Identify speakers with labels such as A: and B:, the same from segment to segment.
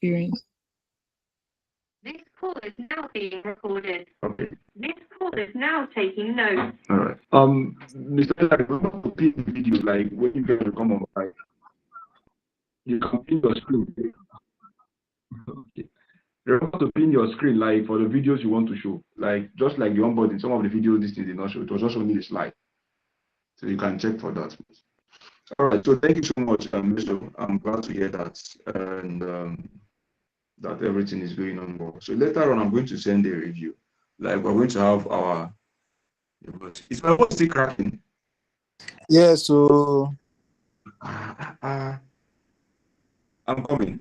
A: experience.
B: This call is now being recorded.
C: Okay.
B: This call is now taking notes.
C: All right. Mr. Ella, remember to pin the video, like when you guys come on by, you can pin your screen. Okay. Remember to pin your screen, like for the videos you want to show, like just like the onboarding. Some of the videos this thing did not show. It was just only the slide, so you can check for that. All right. So thank you so much, Mr. I'm glad to hear that, and that everything is going on well. So later on, I'm going to send a review. Like we're going to have our. Is my voice still cracking?
D: Yeah, so
C: I'm coming.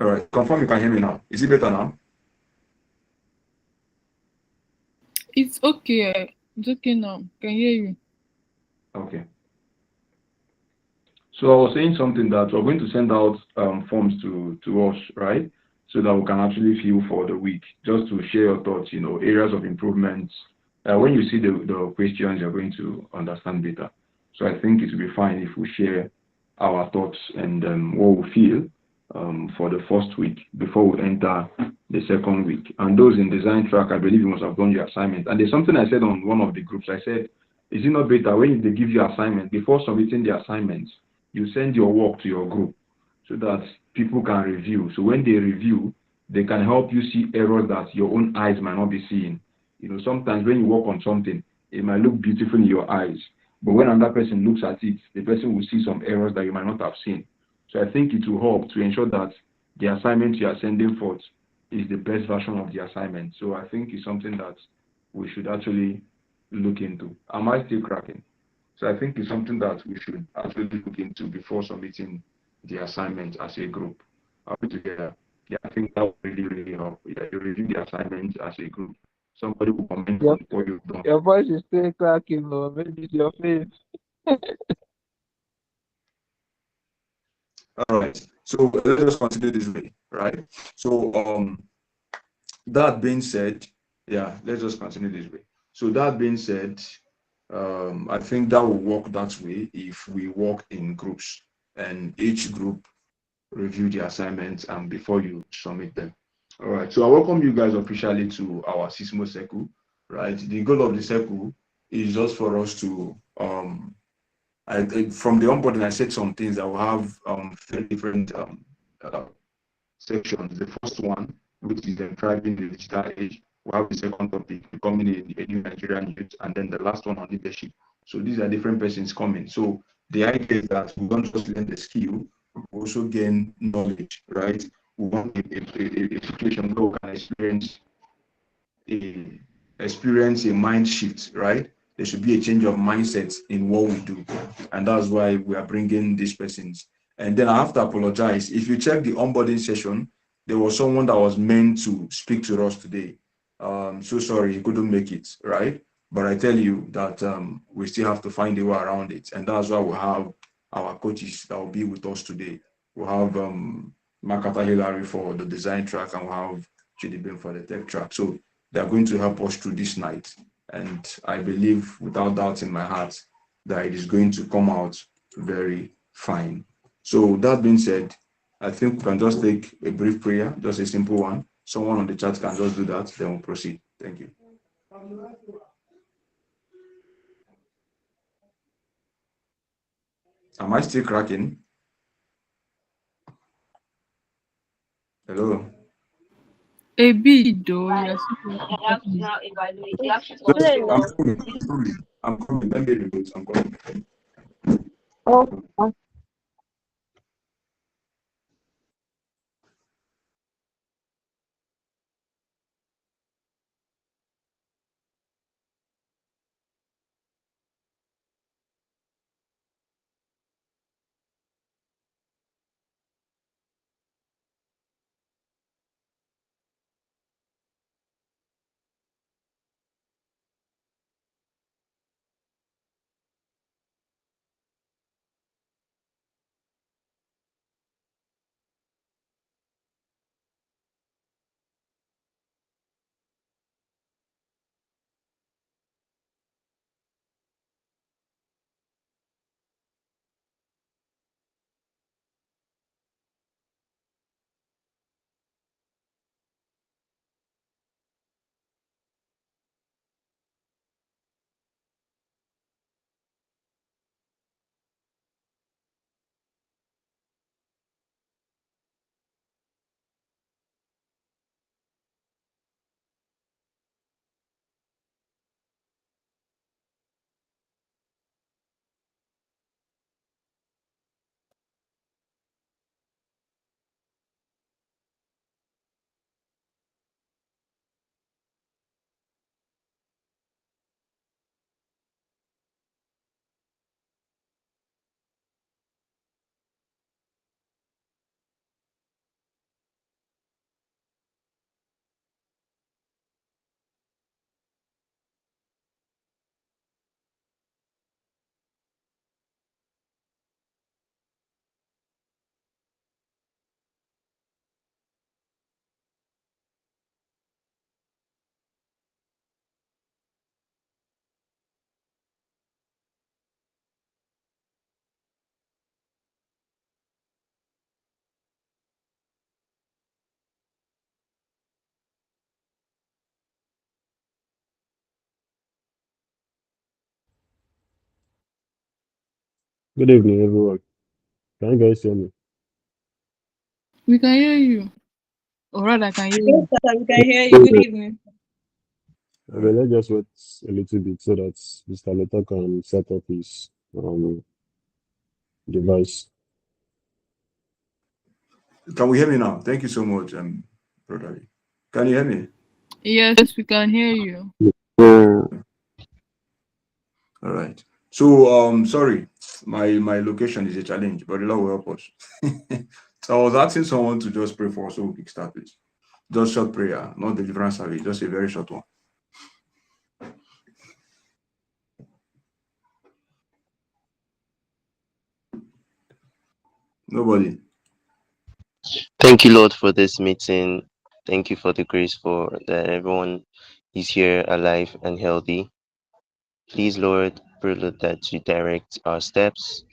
C: All right. Confirm you can hear me now. Is it better now?
A: It's okay. It's okay now. Can hear you.
C: Okay. So I was saying something that we're going to send out forms to us, right? So that we can actually fill for the week, just to share your thoughts, areas of improvements. When you see the questions, you're going to understand better. So I think it will be fine if we share our thoughts and what we feel for the first week before we enter the second week. And those in design track, I believe you must have done your assignment. And there's something I said on one of the groups. I said, is it not better when they give you assignment before submitting the assignments? You send your work to your group so that people can review. So when they review, they can help you see errors that your own eyes might not be seeing. Sometimes when you work on something, it might look beautiful in your eyes, but when another person looks at it, the person will see some errors that you might not have seen. So I think it will help to ensure that the assignment you are sending forth is the best version of the assignment. So I think it's something that we should actually look into. Am I still cracking? So I think it's something that we should actually look into before submitting the assignment as a group. Are we together? Yeah, I think that will really, really help. Yeah, you review the assignment as a group. Somebody will comment
D: your
C: on what you've done.
D: your voice is still cracking, or maybe it's your face.
C: All right. So let us continue this way, right? So that being said, yeah, let's just continue this way. So that being said, I think that will work that way if we work in groups and each group review the assignments and before you submit them. All right. So I welcome you guys officially to our Sismo Circle. Right. The goal of the circle is just for us to from the onboarding I said some things that will have three different uh, sections. The first one, which is thriving the digital age, we have the second topic, becoming a new Nigerian youth, and then the last one on leadership. So these are different persons coming. So the idea is that we don't just learn the skill, we also gain knowledge, right? We want a situation where we can a experience a mind shift, right? There should be a change of mindset in what we do, and that's why we are bringing these persons. And then I have to apologize. If you check the onboarding session, there was someone that was meant to speak to us today. So sorry he couldn't make it, right? But I tell you that we still have to find a way around it, and that's why we have our coaches that will be with us today. We'll have Makata Hillary for the design track, and we'll have Chidibin for the tech track. So they are going to help us through this night. And I believe, without doubt in my heart, that it is going to come out very fine. So, that being said, I think we can just take a brief prayer, just a simple one. Someone on the chat can just do that, then we'll proceed. Thank you. Am I still cracking? Hello?
A: A bit though. Yes.
C: I'm coming. I'm coming. I'm coming. Let me remote. I'm coming.
E: Oh,
F: Good evening, everyone. Can you guys hear me?
A: We can hear you. Or rather, I can hear
E: Yes,
A: you.
E: sir, we can hear you. Good evening.
F: Okay, let's just wait a little bit so that Mr. Leto can set up his device.
C: Can we hear me now? Thank you so much, brother. Can you hear me?
A: Yes, we can hear you.
F: Yeah.
C: All right. So sorry, my location is a challenge, but the Lord will help us. So I was asking someone to just pray for us so we can start, please. Just short prayer, not deliverance service, just a very short one. Nobody.
G: Thank you, Lord, for this meeting. Thank you for the grace for that everyone is here alive and healthy. Please, Lord, pray, Lord, that you direct our steps,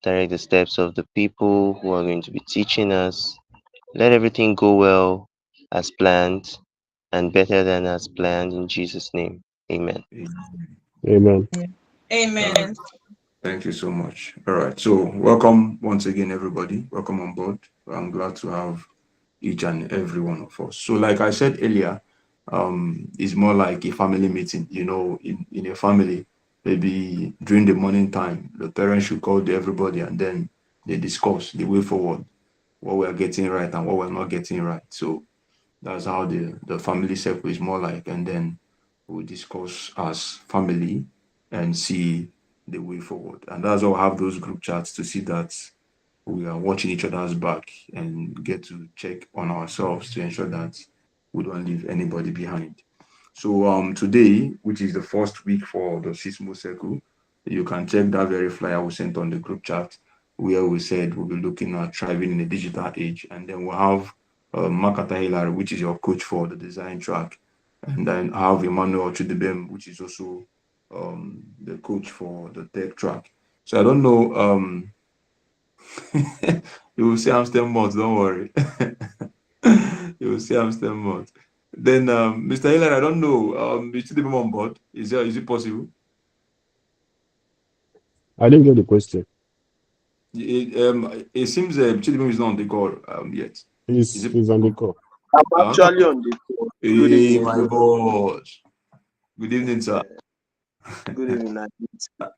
G: direct the steps of the people who are going to be teaching us. Let everything go well as planned and better than as planned in Jesus' name. Amen.
F: Amen.
C: All right.
E: Amen.
C: Thank you so much. All right. So welcome once again, everybody. Welcome on board. I'm glad to have each and every one of us. So, like I said earlier, it's more like a family meeting. You know, in a family, maybe during the morning time, the parents should call everybody and then they discuss the way forward, what we're getting right and what we're not getting right. So that's how the family circle is more like, and then we discuss as family and see the way forward. And that's why we have those group chats to see that we are watching each other's back and get to check on ourselves to ensure that we don't leave anybody behind. So today, which is the first week for the Sismo Circle, you can check that very flyer we sent on the group chat where we said we'll be looking at thriving in a digital age. And then we'll have Makata Hilary, which is your coach for the design track. And then I have Emmanuel Chidibem, which is also the coach for the tech track. So I don't know. You will see I'm still month, don't worry. You will see I'm still month. Then Mr. Hiller, I don't know. Is Chidibem on board? Is it possible?
F: I didn't get the question.
C: It seems Chidibem is not on the call yet. Is it
F: He's on the
C: possible?
F: call.
H: I'm
C: Uh,
H: actually on the call. Good
C: hey,
H: evening,
C: my
H: everyone.
C: boss. Good evening, sir.
H: Good evening.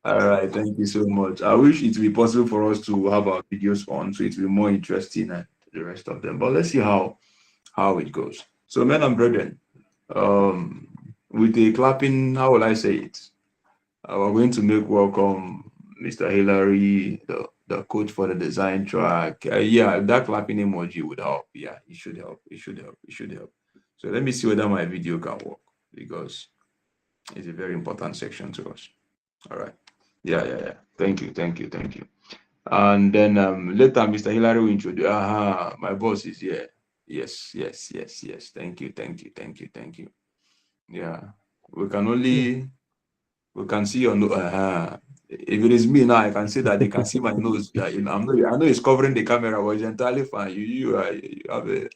C: All right, thank you so much. I wish it would be possible for us to have our videos on so it will be more interesting than the rest of them. But let's see how it goes. So, men and brethren, um, with the clapping, how will I say it? We're going to make welcome Mr. Hillary, the coach for the design track. Yeah, that clapping emoji would help. Yeah, it should help. It should help. It should help. So let me see whether my video can work because it's a very important section to us. All right. Yeah. Thank you. And then later, Mr. Hillary will introduce. My boss is here. Yes. Thank you. Yeah, we can only we can see your nose. If it is me now, I can say that they can see my nose. Yeah, I know it's covering the camera, but it's entirely fine. You have it.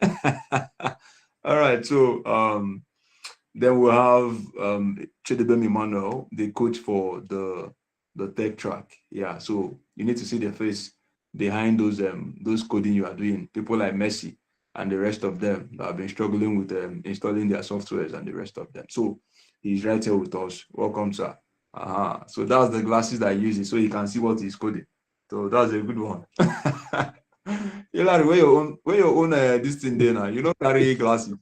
C: All right. So then we'll have Chidibem Emmanuel, the coach for the tech track. Yeah. So you need to see the face behind those coding you are doing. People like Messi and the rest of them that have been struggling with installing their softwares and the rest of them. So he's right here with us. Welcome, sir. So that's the glasses that he uses so he can see what he's coding. So that's a good one. Hilary, where your own this thing there now? You don't carry glasses.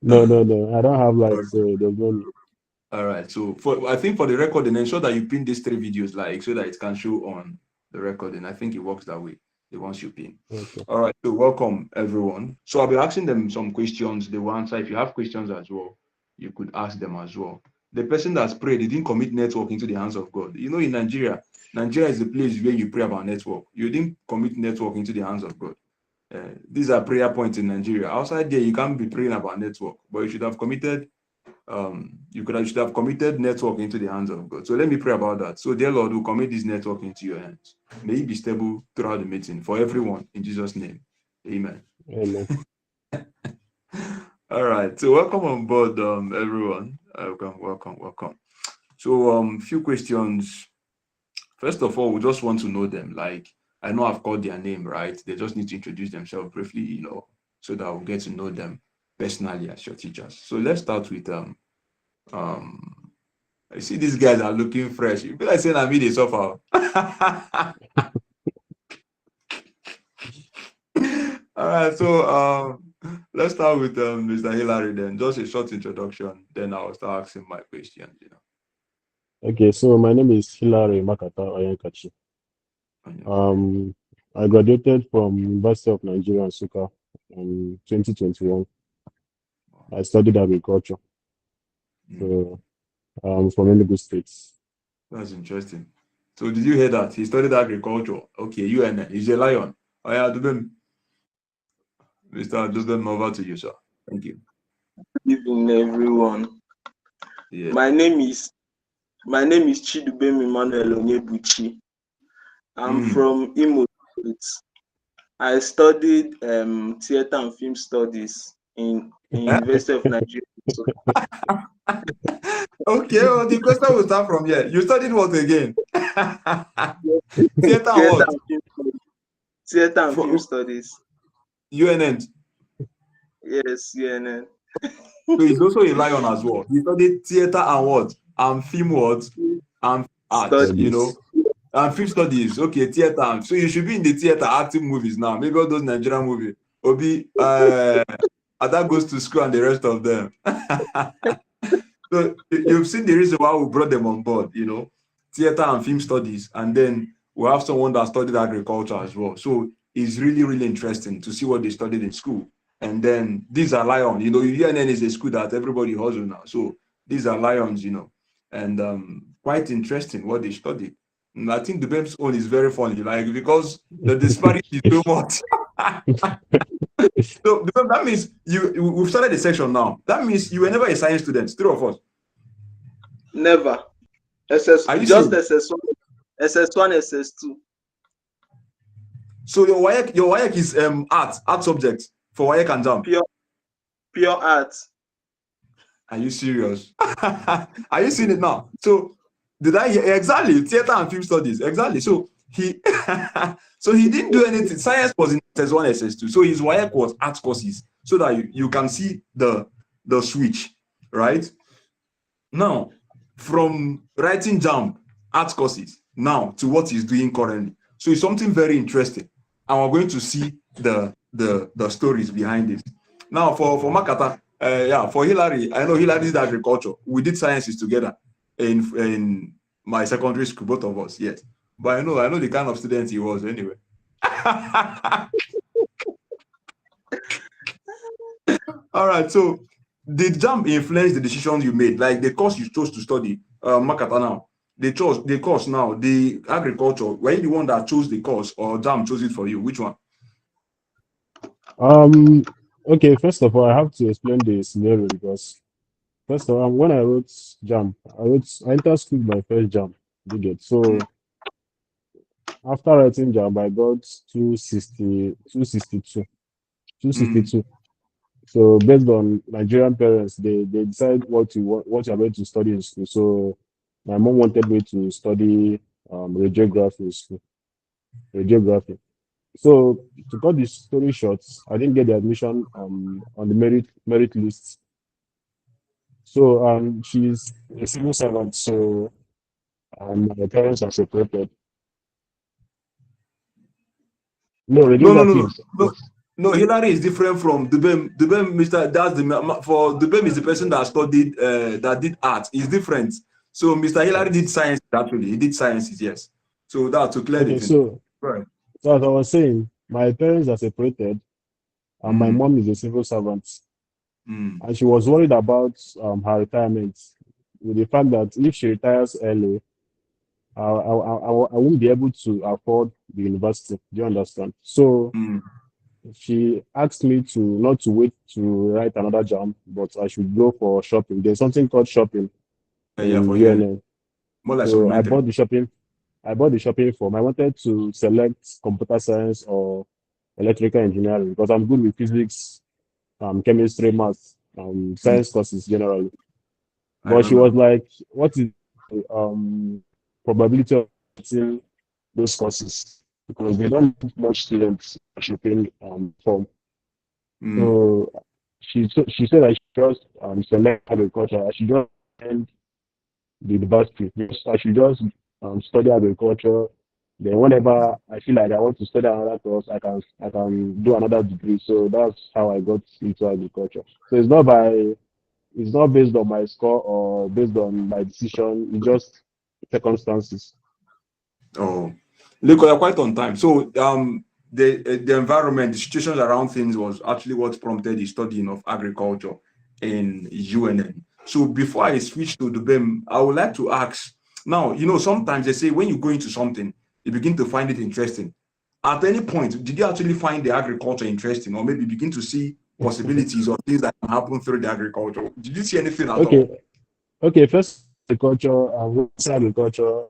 F: No. I don't have light, so there's no need.
C: All right. So I think for the recording, ensure that you pin these 3 videos like so that it can show on the recording. I think it works that way. The ones you pin.
F: Okay.
C: All right. So welcome everyone. So I'll be asking them some questions. They will answer. If you have questions as well, you could ask them as well. The person that's prayed, they didn't commit network into the hands of God. You know, in Nigeria is the place where you pray about network. You didn't commit network into the hands of God. These are prayer points in Nigeria. Outside there, you can't be praying about network, but you should have committed should have committed network into the hands of God. So let me pray about that. So, dear Lord, we commit this network into your hands. May it be stable throughout the meeting for everyone in Jesus' name. Amen.
F: Amen.
C: All right. So welcome on board, everyone. Welcome. So few questions first of all, we just want to know them. Like, I know I've called their name, right? They just need to introduce themselves briefly, so that we'll get to know them personally as your teachers. So let's start with I see these guys are looking fresh. You feel like saying I mean they suffer. All right, so let's start with Mr. Hillary then. Just a short introduction, then I'll start asking my questions.
F: Okay, so my name is Hilary Makata Oyankachi. I graduated from University of Nigeria, Nsukka in 2021. I studied agriculture. So from Enugu State.
C: That's interesting. So did you hear that? He studied agriculture. Okay, UNN. He's a lion. Oh yeah, Dubem. Mr. Dubem, over to you, sir. Thank you.
H: Good evening, everyone.
C: Yeah.
H: My name is Chidubem Emmanuel Onyebuchi. I'm from Imo State. I studied theater and film studies in University of Nigeria.
C: Okay, well, the question will start from here. You studied what again? Theater and what?
H: Theater and film studies.
C: UNN.
H: Yes, UNN.
C: So he's also a lion as well. He studied theater and what? And film what? And art,
H: Studies.
C: And film studies. Okay, theater. So you should be in the theater acting movies now. Maybe all those Nigerian movies. Obi, Ada goes to school and the rest of them. So you've seen the reason why we brought them on board, theater and film studies. And then we have someone that studied agriculture as well. So it's really, really interesting to see what they studied in school. And then these are lions. UNN is a school that everybody hustle now. So these are lions, and quite interesting what they studied. And I think the BEMS own is very funny, like, because the disparity is too much. So that means we've started the section now. That means you were never a science student, three of us.
H: Never. Just SS1, SS2.
C: So your WAEC is art subject for WAEC and JAM.
H: Pure art.
C: Are you serious? Are you seeing it now? So did I hear exactly theater and film studies? Exactly. So he so he didn't do anything. Science was in SS1, SS2. So his WAEC was art courses, so that you can see the switch, right? Now, from writing JAM art courses now to what he's doing currently. So it's something very interesting. And we're going to see the stories behind it. Now, for Makata, for Hillary, I know Hillary did agriculture. We did sciences together in my secondary school, both of us, yes. But I know the kind of student he was anyway. All right, so did JAM influence the decisions you made? Like the course you chose to study, Makata now, the course now, the agriculture, were you the one that chose the course or JAM chose it for you? Which one?
F: Okay, first of all, I have to explain the scenario because first of all, when I wrote JAM, I entered school my first JAM. You get so after writing JAM, I got 262. So based on Nigerian parents, they decide what you're going to study in school. So my mom wanted me to study radiography in school. Radiography. So to cut the story short, I didn't get the admission on the merit list. So she's a civil servant, so my parents are separated. No, radiography.
C: No, Hillary is different from Dubem. Dubem, for Dubem is the person that studied that did art. It's different. So Mr. Hillary did science actually. He did sciences, yes. So that's to clear
F: Okay, so as I was saying, my parents are separated, and my mom is a civil servant, and she was worried about her retirement, with the fact that if she retires early, I won't be able to afford the university. Do you understand? So she asked me to not to wait to write another JAM, but I should go for shopping. There's something called shopping in UNN. So I bought the shopping form. I wanted to select computer science or electrical engineering because I'm good with physics, chemistry, math, science courses generally. But she was like, what is the probability of getting those courses because they don't have much students shipping form. So she said I should just select agriculture. I should just end the university. I should just study agriculture. Then whenever I feel like I want to study another course, I can do another degree. So that's how I got into agriculture. So it's not based on my score or based on my decision. It's just circumstances.
C: Oh, look, you're quite on time. So, the environment, the situations around things was actually what prompted the studying of agriculture in UNN. So, before I switch to the BEM, I would like to ask. Now, sometimes they say when you go into something, you begin to find it interesting. At any point, did you actually find the agriculture interesting, or maybe begin to see possibilities or things that can happen through the agriculture? Did you see anything at all?
F: Okay. First, agriculture. When you say agriculture,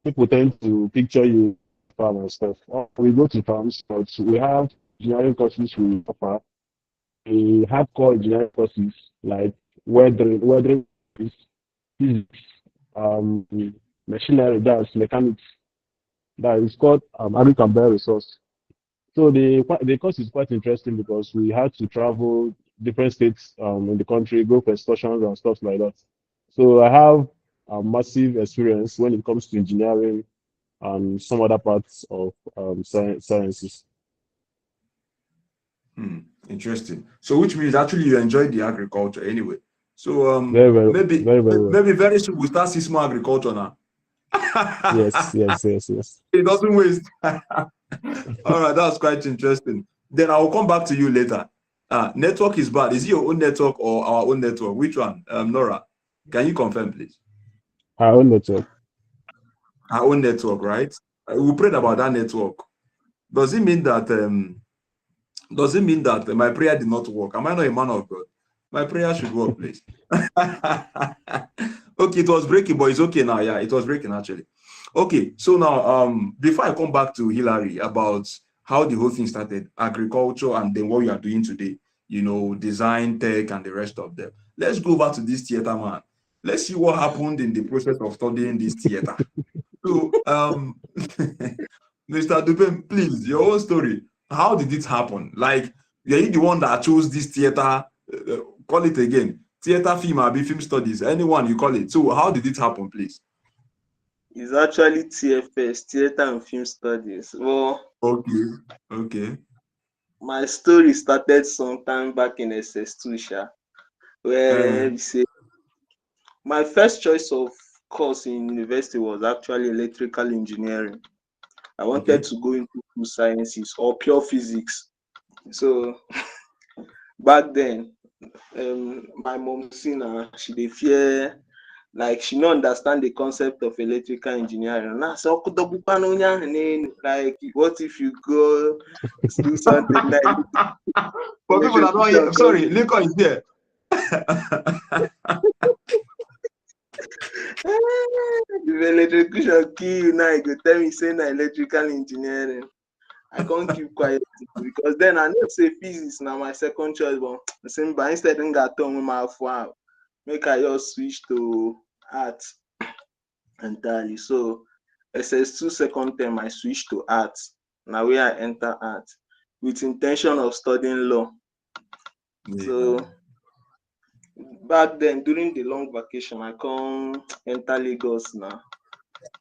F: people tend to picture you farm and stuff. We go to farms, but we have engineering courses we offer. We have core engineering courses like weathering, physics, um, machinery, that's mechanics. That is called agric and bio resource. So the course is quite interesting because we had to travel different states in the country, go for excursions and stuff like that. So I have a massive experience when it comes to engineering and some other parts of sciences.
C: Interesting. So, which means actually you enjoyed the agriculture anyway. So,
F: Very, very,
C: maybe
F: very, very well.
C: maybe very soon we'll start Sismo agriculture now.
F: Yes, yes, yes, yes.
C: It doesn't waste. All right, that's quite interesting. Then I will come back to you later. Network is bad. Is it your own network or our own network? Which one? Nora, can you confirm, please?
F: Our own network.
C: Our own network, right? We prayed about that network. Does it mean that my prayer did not work? Am I not a man of God? My prayer should work, please. Okay, it was breaking, but it's okay now. Yeah, it was breaking actually. Okay, so now before I come back to Hillary about how the whole thing started, agriculture, and then what you are doing today, design, tech, and the rest of them. Let's go back to this theater man. Let's see what happened in the process of studying this theater. So, Mr. Dubem, please, your own story. How did it happen? Like, are you the one that chose this theater? Call it again. Theater, film, or film studies, anyone you call it. So, how did it happen, please?
H: It's actually TFS, Theatre and Film Studies. Well,
C: Okay.
H: my story started sometime back in SS2, where we say my first choice of course in university was actually electrical engineering. I wanted to go into food sciences or pure physics. So back then, my mom Sina, she dey fear, like she no understand the concept of electrical engineering. And I said, like, what if you go do something like
C: for people that don't hear, sorry, Lincoln is there.
H: The electrocution kill you now, you go tell me say na electrical engineering. I can't keep quiet because then I know say physics now my second choice, but instead I got tell me my wow, make I just switch to art entirely. So SS2 second term I switched to art. Now where I enter art with intention of studying law. Yeah. So back then during the long vacation I come enter Lagos now.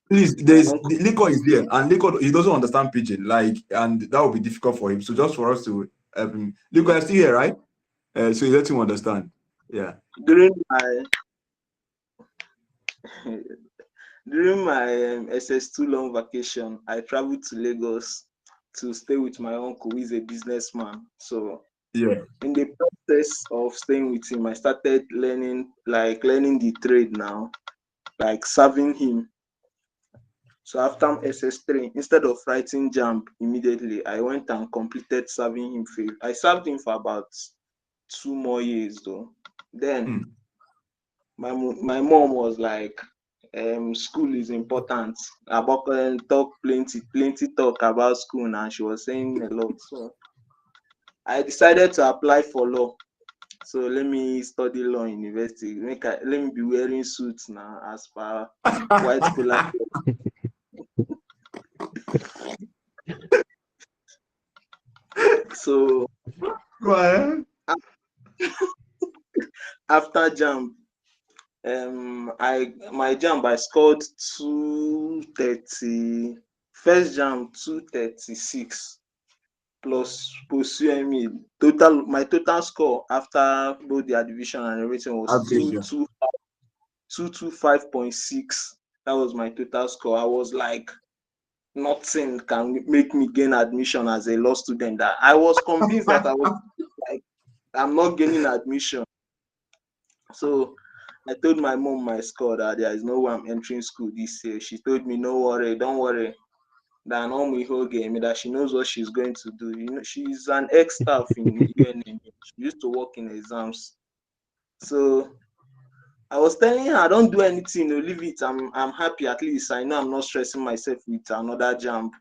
C: Please, Liko is there, and Liko, he doesn't understand pidgin, and that will be difficult for him. So just for us to help him. Liko, you're still here, right? So you let him understand. Yeah.
H: During my SS2 long vacation, I traveled to Lagos to stay with my uncle, who is a businessman. So
C: yeah,
H: in the process of staying with him, I started learning the trade now, like serving him. So after SS3, instead of writing JAMB immediately, I went and completed serving him. I served him for about 2 more years though. Then my mom was like, school is important. About talk plenty talk about school now. She was saying a lot. So I decided to apply for law. So let me study law in university. Let me be wearing suits now as per white collar. after jam, my jam I scored 230. First jam 236 plus post UME. My total score after both the division and everything was
C: Average, yeah.
H: 225.6. That was my total score. I was like, nothing can make me gain admission as a law student. That I was convinced that I was like, I'm not gaining admission. So I told my mom my score that there is no way I'm entering school this year. She told me, no worry, don't worry. That that she knows what she's going to do. You know, she's an ex-staff in UNM. She used to work in exams. So I was telling her, don't do anything, leave it. I'm happy at least. I know I'm not stressing myself with another jam.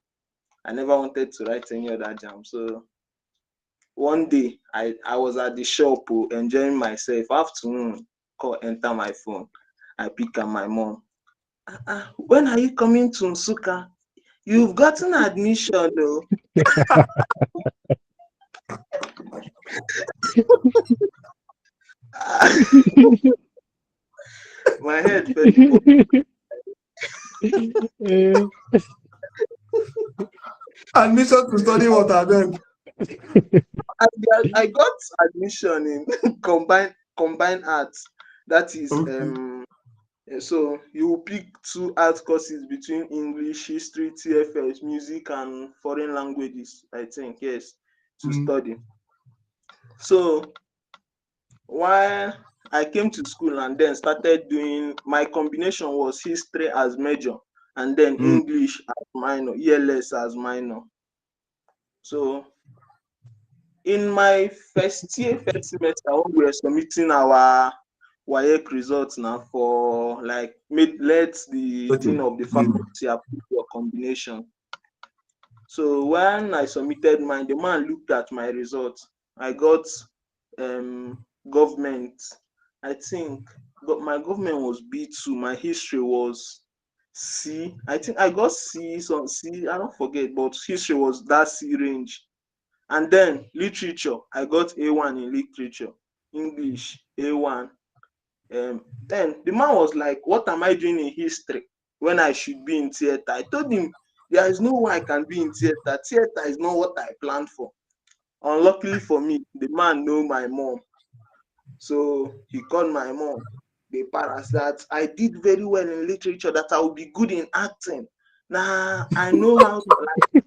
H: I never wanted to write any other jam. So one day I was at the shop enjoying myself. Afternoon, call enter my phone. I pick up my mom. When are you coming to Nsukka? You've gotten admission though. My head felt
C: Admission to study what then?
H: I got admission in combined arts. That is so you will pick 2 art courses between English, history, TFS, music, and foreign languages, I think, yes, to study. So while I came to school and then started doing, my combination was history as major and then English as minor, ELS as minor. So in my first semester, when we were submitting our WAEC results now for like let the dean of the faculty approve your combination. So when I submitted mine, the man looked at my results. I got government, I think, but my government was B2. My history was C. I think I got C, some C, I don't forget, but history was that C range. And then literature, I got A1 in literature. English, A1. Then the man was like, what am I doing in history when I should be in theater? I told him, there is no way I can be in theater. Theater is not what I planned for. Unluckily for me, the man knew my mom. So he called my mom. They paras that I did very well in literature, that I will be good in acting. Nah, I know how to like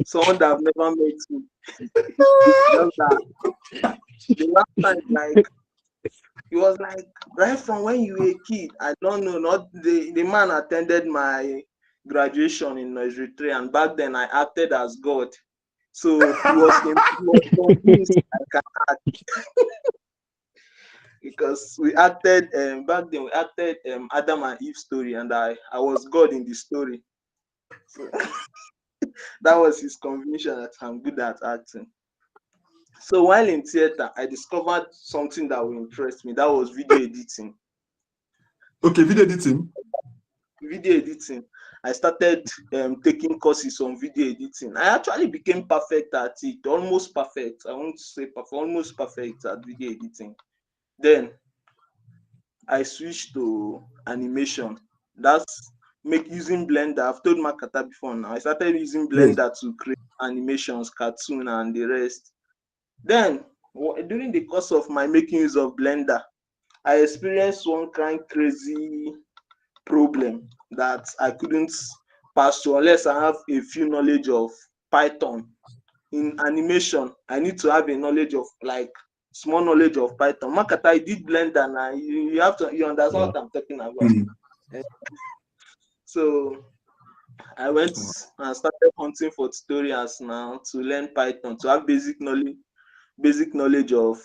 H: someone that I've never met me. Just that the last time, like, he was like, right from when you were a kid, I don't know, not the man attended my graduation in nursery 3, and back then I acted as God. So he was convinced I can act. Because we acted back then we acted Adam and Eve story, and I was God in the story. So that was his conviction that I'm good at acting. So while in theater, I discovered something that will interest me. That was video editing.
C: Okay, video editing.
H: Video editing. I started taking courses on video editing. I actually became perfect at it, almost perfect. I won't say perfect, almost perfect at video editing. Then I switched to animation. That's using Blender. I've told Makata before now. I started using Blender to create animations, cartoon, and the rest. Then, during the course of my making use of Blender, I experienced one kind crazy problem that I couldn't pass through unless I have a few knowledge of Python. In animation, I need to have a knowledge of like small knowledge of Python. Makata, I did Blender now. You have to, you understand what I'm talking about. So I went and started hunting for tutorials now to learn Python, to have basic knowledge of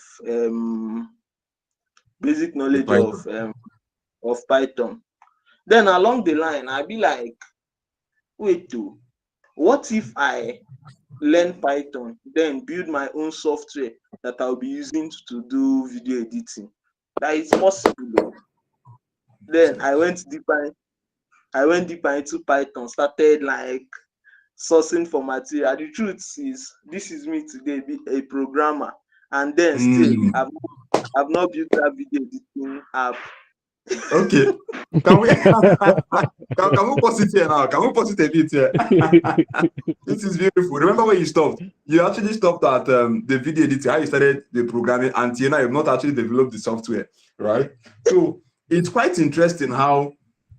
H: Python. Then along the line, I'll be like, wait, what if I learn Python, then build my own software that I'll be using to do video editing? That is possible. Then I went deeper into Python, started like sourcing for material. The truth is, this is me today, be a programmer. and then still I've not built that video editing app.
C: Okay. Can we can we pause it here now? Can we pause it a bit here? This is beautiful. Remember where you stopped? You actually stopped at the video editing, how you started the programming, and now you've not actually developed the software, right? So it's quite interesting how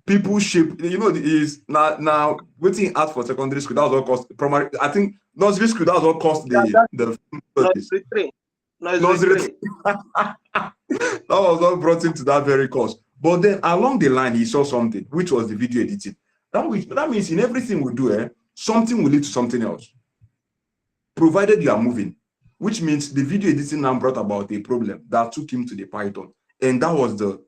C: people shape, is now waiting art for secondary school. That was what cost primary. I think nursery school, that was what cost the
H: Nursery 3.
C: Nursery 3. That was what brought him to that very course. But then along the line, he saw something, which was the video editing. That means in everything we do, something will lead to something else, provided you are moving, which means the video editing now brought about a problem that took him to the Python. And that was the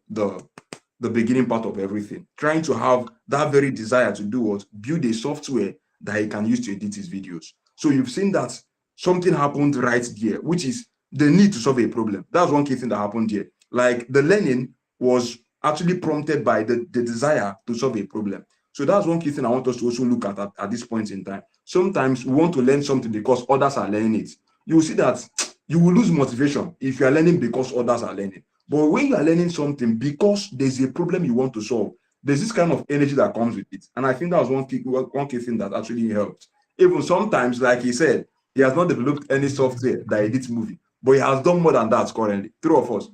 C: beginning part of everything, trying to have that very desire to do what? Build a software that he can use to edit his videos. So you've seen that something happened right there, which is the need to solve a problem. That's one key thing that happened here. Like the learning was actually prompted by the desire to solve a problem. So that's one key thing I want us to also look at this point in time. Sometimes we want to learn something because others are learning it. You will see that you will lose motivation if you are learning because others are learning. But when you are learning something because there's a problem you want to solve, there's this kind of energy that comes with it. And I think that was one key thing that actually helped. Even sometimes, like he said, he has not developed any software that edits movie, but he has done more than that currently. True of us.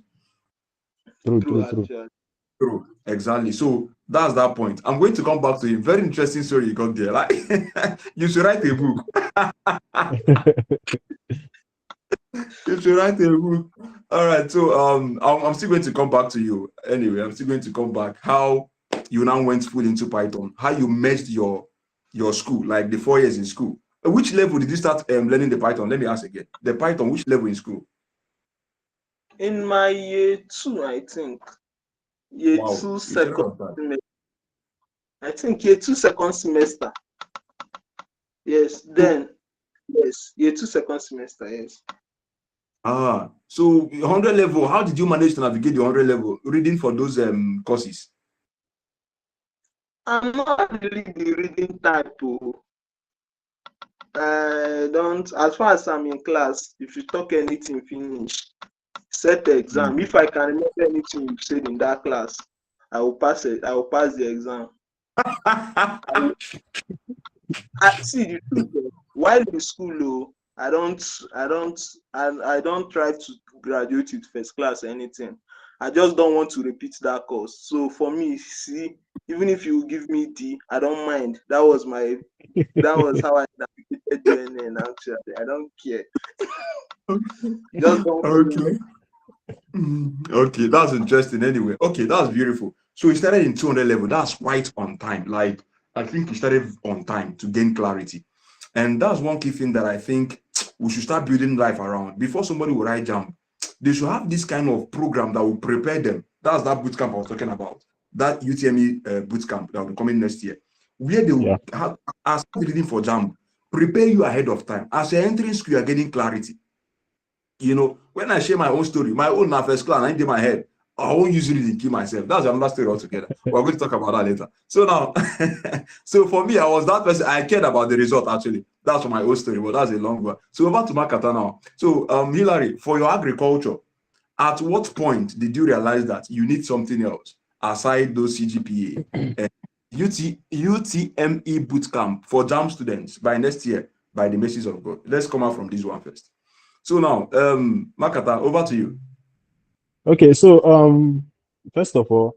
C: True, exactly. So that's that point. I'm going to come back to him. Very interesting story you got there. Like you should write a book. You should write a book. All right. So I'm still going to come back to you. Anyway, I'm still going to come back. How you now went full into Python? How you merged your school, like the 4 years in school? Which level did you start learning the Python? Let me ask again. The Python, which level in school?
H: In my year 2, I think. Year
C: Wow.
H: 2 second semester. I think year 2 second semester. Yes, then. Yes, year 2 second semester, yes.
C: So 100 level, how did you manage to navigate the 100 level reading for those courses?
H: I'm not really the reading type. I don't, as far as I'm in class, if you talk anything, finish. Set the exam. If I can remember anything you said in that class, I will pass it. I will pass the exam. See the truth. While in school, I don't try to graduate with first class or anything. I just don't want to repeat that course. So for me, see, even if you give me D, I don't mind. That was how I navigated UNN. Actually, I don't care. Just don't.
C: Okay. Okay, that's interesting. Anyway, okay, that's beautiful. So we started in 200 level. That's quite on time. Like I think we started on time to gain clarity, and that's one key thing that I think we should start building life around. Before somebody will write jump, they should have this kind of program that will prepare them. That's that boot camp I was talking about. That UTME boot camp that will be coming next year, where they will have as reading for jump, prepare you ahead of time. As you're entering school, you're getting clarity. When I share my own story, my own first class, I ain't in my head. I won't use it and kill myself. That's another story altogether. We're going to talk about that later. So now, so for me, I was that person. I cared about the result actually. That's for my own story, but that's a long one. So over to Makata now. So Hilary, for your agriculture, at what point did you realize that you need something else aside those CGPA and UTME bootcamp for JAM students by next year by the mercies of God? Let's come out from this one first. So now, Makata, over to you.
F: Okay, so first of all,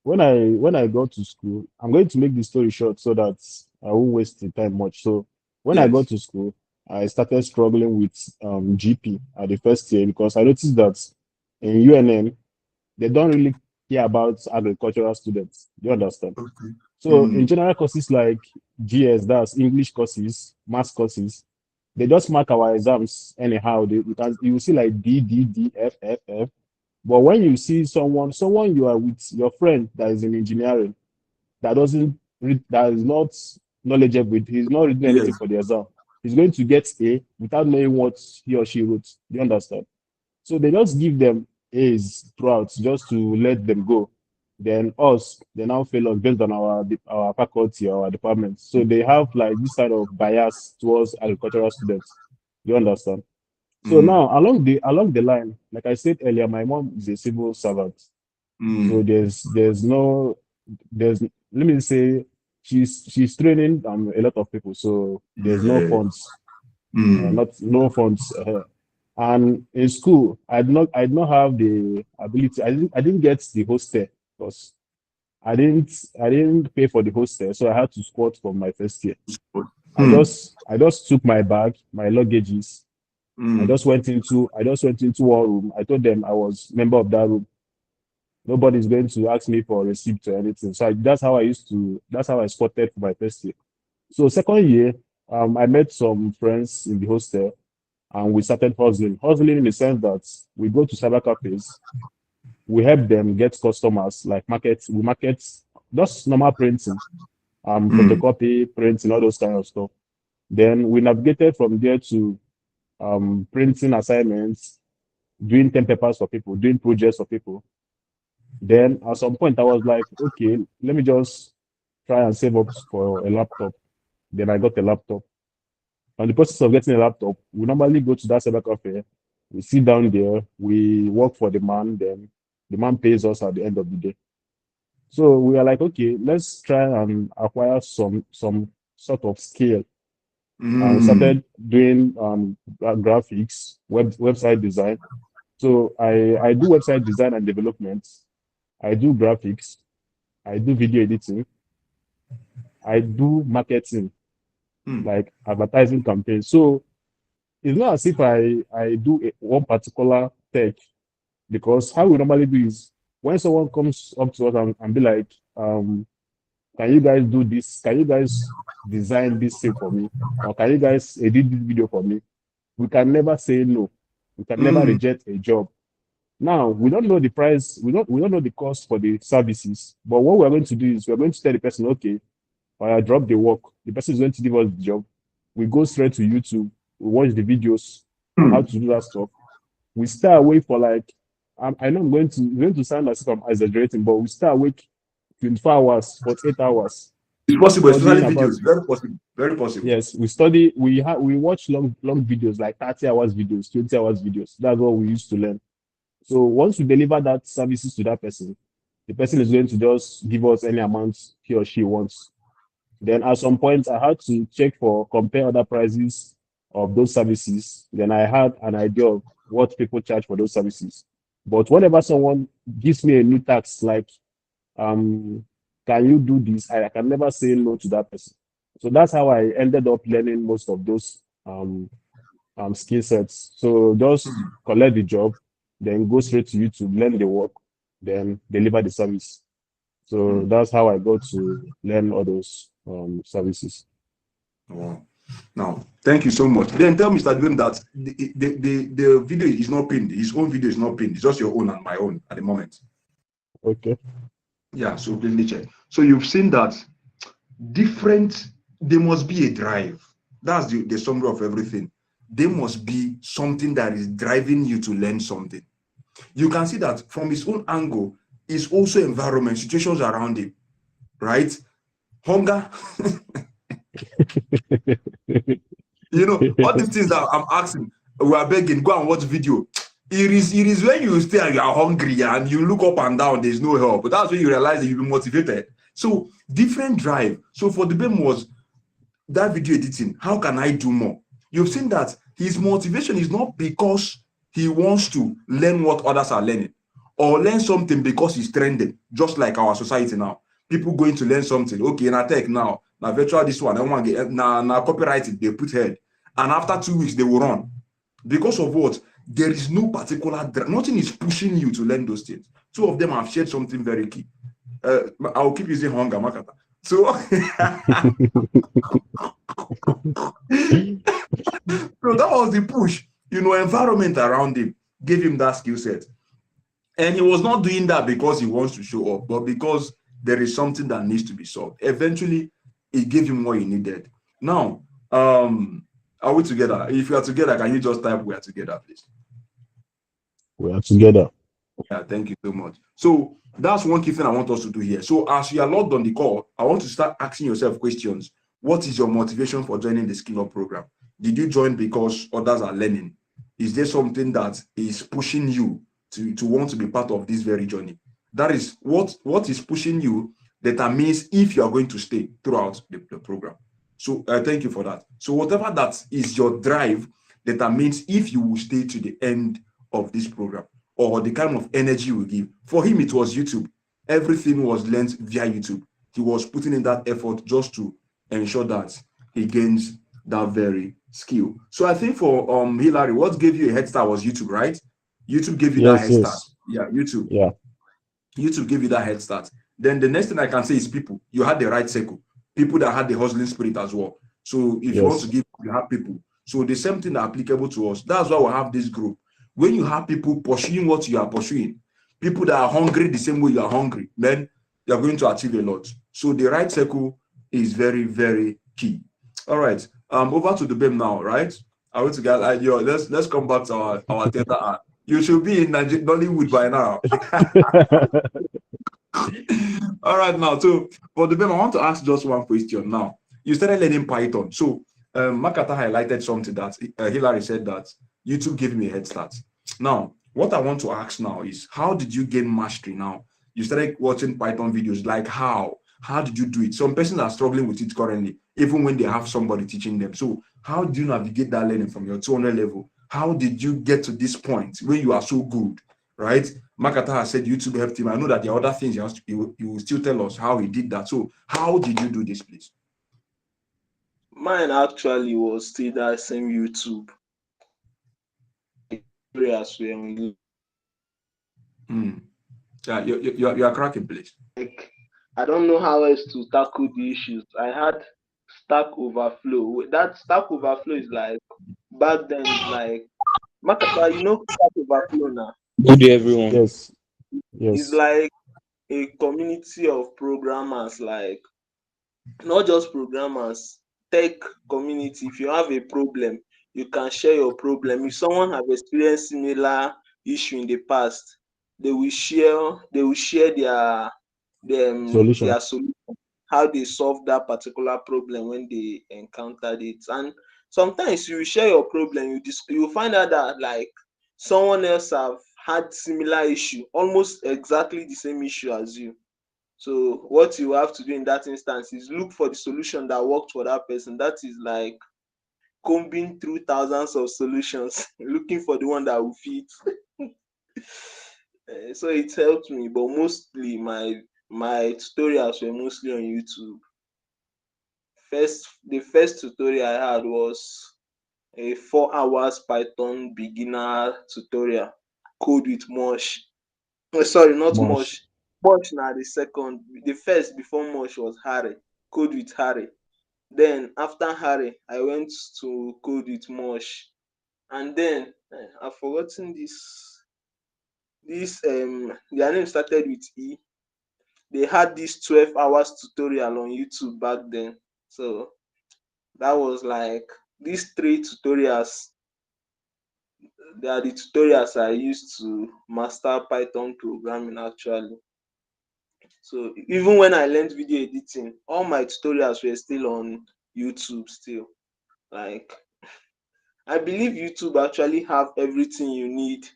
F: when I go to school, I'm going to make the story short so that I won't waste the time much. So when I got to school, I started struggling with GP at the first year because I noticed that in UNN they don't really care about agricultural students. You understand?
C: Okay.
F: So in general courses like GS, that's English courses, math courses, they just mark our exams anyhow. You will see like D, D, D, F, F, F. But when you see someone you are with, your friend that is in engineering, that doesn't read, that is not knowledgeable, he's not reading anything for the exam, he's going to get A without knowing what he or she wrote. Do you understand? So they just give them A's throughout just to let them go. Then they now fail us based on our faculty or our department. So they have like this side of bias towards agricultural students. Do you understand? So now along the line, like I said earlier, my mom is a civil servant. So there's let me say she's training a lot of people. So there's no funds, not no funds. And in school, I did not have the ability. I didn't get the hostel because I didn't pay for the hostel, so I had to squat for my first year. I just took my bag, my luggages. I just went into one room. I told them I was member of that room. Nobody's going to ask me for a receipt or anything. So that's how I squatted for my first year. So second year, I met some friends in the hostel and we started hustling. Hustling in the sense that we go to cyber cafes, we help them get customers, like we market just normal printing, photocopy, printing, all those kind of stuff. Then we navigated from there to printing assignments, doing 10 papers for people, doing projects for people. Then at some point I was like, okay, let me just try and save up for a laptop. Then I got a laptop. On the process of getting a laptop, we normally go to that cyber cafe. We sit down there, we work for the man, then the man pays us at the end of the day. So we are like, okay, let's try and acquire some sort of skill. And we started doing graphics, website design. So I do website design and development. I do graphics. I do video editing. I do marketing, like advertising campaigns. So it's not as if I do one particular tech, because how we normally do is when someone comes up to us and be like, can you guys do this? Can you guys design this thing for me? Or can you guys edit this video for me? We can never say no. We can never reject a job. Now, we don't know the price, we don't know the cost for the services, but what we're going to do is we're going to tell the person, okay, I drop the work. The person is going to give us the job. We go straight to YouTube, we watch the videos on how to do that stuff. We stay awake for like, I know I'm going to sound as if I'm exaggerating, but we stay awake 24 hours, 48 hours.
C: It's possible, especially videos. Very possible. Very possible.
F: Yes, we watch long videos, like 30 hours videos, 20 hours videos. That's what we used to learn. So once we deliver that services to that person, the person is going to just give us any amount he or she wants. Then at some point, I had to compare other prices of those services. Then I had an idea of what people charge for those services. But whenever someone gives me a new task, like, can you do this? I can never say no to that person. So that's how I ended up learning most of those skill sets. So just collect the job, then go straight to YouTube, learn the work, then deliver the service. So that's how I got to learn all those services.
C: Wow. Now, thank you so much. Then tell Mr. Dwayne that the video is not pinned. His own video is not pinned. It's just your own and my own at the moment.
F: Okay.
C: Yeah, so please check. So you've seen that there must be a drive. That's the summary of everything. There must be something that is driving you to learn something. You can see that from his own angle is also environment, situations around him, right? Hunger. You know, all these things that I'm asking, we are begging, go and watch video. It is when you stay and you are hungry and you look up and down, there's no help. But that's when you realize that you'll be motivated. So different drive. So for the BEM was that video editing, how can I do more? You've seen that his motivation is not because he wants to learn what others are learning or learn something because he's trending, just like our society now. People going to learn something. Okay, in a tech now virtual this one, I want to get now copyrighted, they put head. And after 2 weeks, they will run. Because of what? There is no particular, nothing is pushing you to learn those things. Two of them have shared something very key. I'll keep using hunger, Makata. So, so that was the push. You know, environment around him gave him that skill set. And he was not doing that because he wants to show up, but because there is something that needs to be solved. Eventually, it gave him what he needed. Now, are we together? If we are together, can you just type we are together, please?
F: We are together.
C: Yeah, thank you so much. So that's one key thing I want us to do here. So as you are logged on the call, I want to start asking yourself questions. What is your motivation for joining the Skill Up program? Did you join because others are learning? is there something that is pushing you to want to be part of this very journey? That is what is pushing you determines if you are going to stay throughout the program. So thank you for that. So whatever that is your drive determines if you will stay to the end of this program, or the kind of energy you will give. For him, it was YouTube. Everything was learned via YouTube. He was putting in that effort just to ensure that he gains that very skill. So I think for Hillary, what gave you a head start was YouTube, right? YouTube gave you that head start. Yeah, YouTube.
F: Yeah.
C: YouTube gave you that head start. Then the next thing I can say is people. You had the right circle. People that had the hustling spirit as well. So if you want to give, you have people. So the same thing that applicable to us. That's why we have this group. When you have people pursuing what you are pursuing, people that are hungry the same way you are hungry, then you are going to achieve a lot. So the right circle is very, very key. All right. Over to the BIM now, right? I want to get let's come back to our theater art. You should be in Nollywood by now. All right, now, so for the BIM, I want to ask just one question now. You started learning Python. So Makata highlighted something that Hillary said that YouTube gave me a head start. Now, what I want to ask now is, how did you gain mastery now? You started watching Python videos, like how? How did you do it? Some persons are struggling with it currently, even when they have somebody teaching them. So how do you navigate that learning from your 200 level? How did you get to this point where you are so good, right? Makata has said YouTube helped him. I know that there are other things you will still tell us how he did that. So how did you do this, please?
H: Mine actually was still that same YouTube.
C: Yeah, you are cracking, please.
H: Like, I don't know how else to tackle the issues. I had Stack Overflow. That Stack Overflow is like, back then it's like, Makata, you know Stack Overflow now?
I: Good day, everyone.
F: Yes.
H: It's like a community of programmers, like not just programmers, tech community. If you have a problem, you can share your problem. If someone have experienced similar issue in the past, they will share their solution, how they solve that particular problem when they encountered it. And sometimes you share your problem, you find out that like someone else have had similar issue, almost exactly the same issue as you. So what you have to do in that instance is look for the solution that worked for that person. That is like combing through thousands of solutions, looking for the one that will fit. So it helped me, but mostly my tutorials were mostly on YouTube. The first tutorial I had was a 4 hours Python beginner tutorial, code with Mosh. Sorry, not Mosh. Mosh now the second. The first before Mosh was Harry, code with Harry. Then after Harry, I went to code with Mosh, and then I've forgotten this. Their name started with E. They had this 12 hours tutorial on YouTube back then. So that was like these 3 tutorials. They are the tutorials I used to master Python programming actually. So even when I learned video editing, all my tutorials were still on YouTube still. Like, I believe YouTube actually have everything you need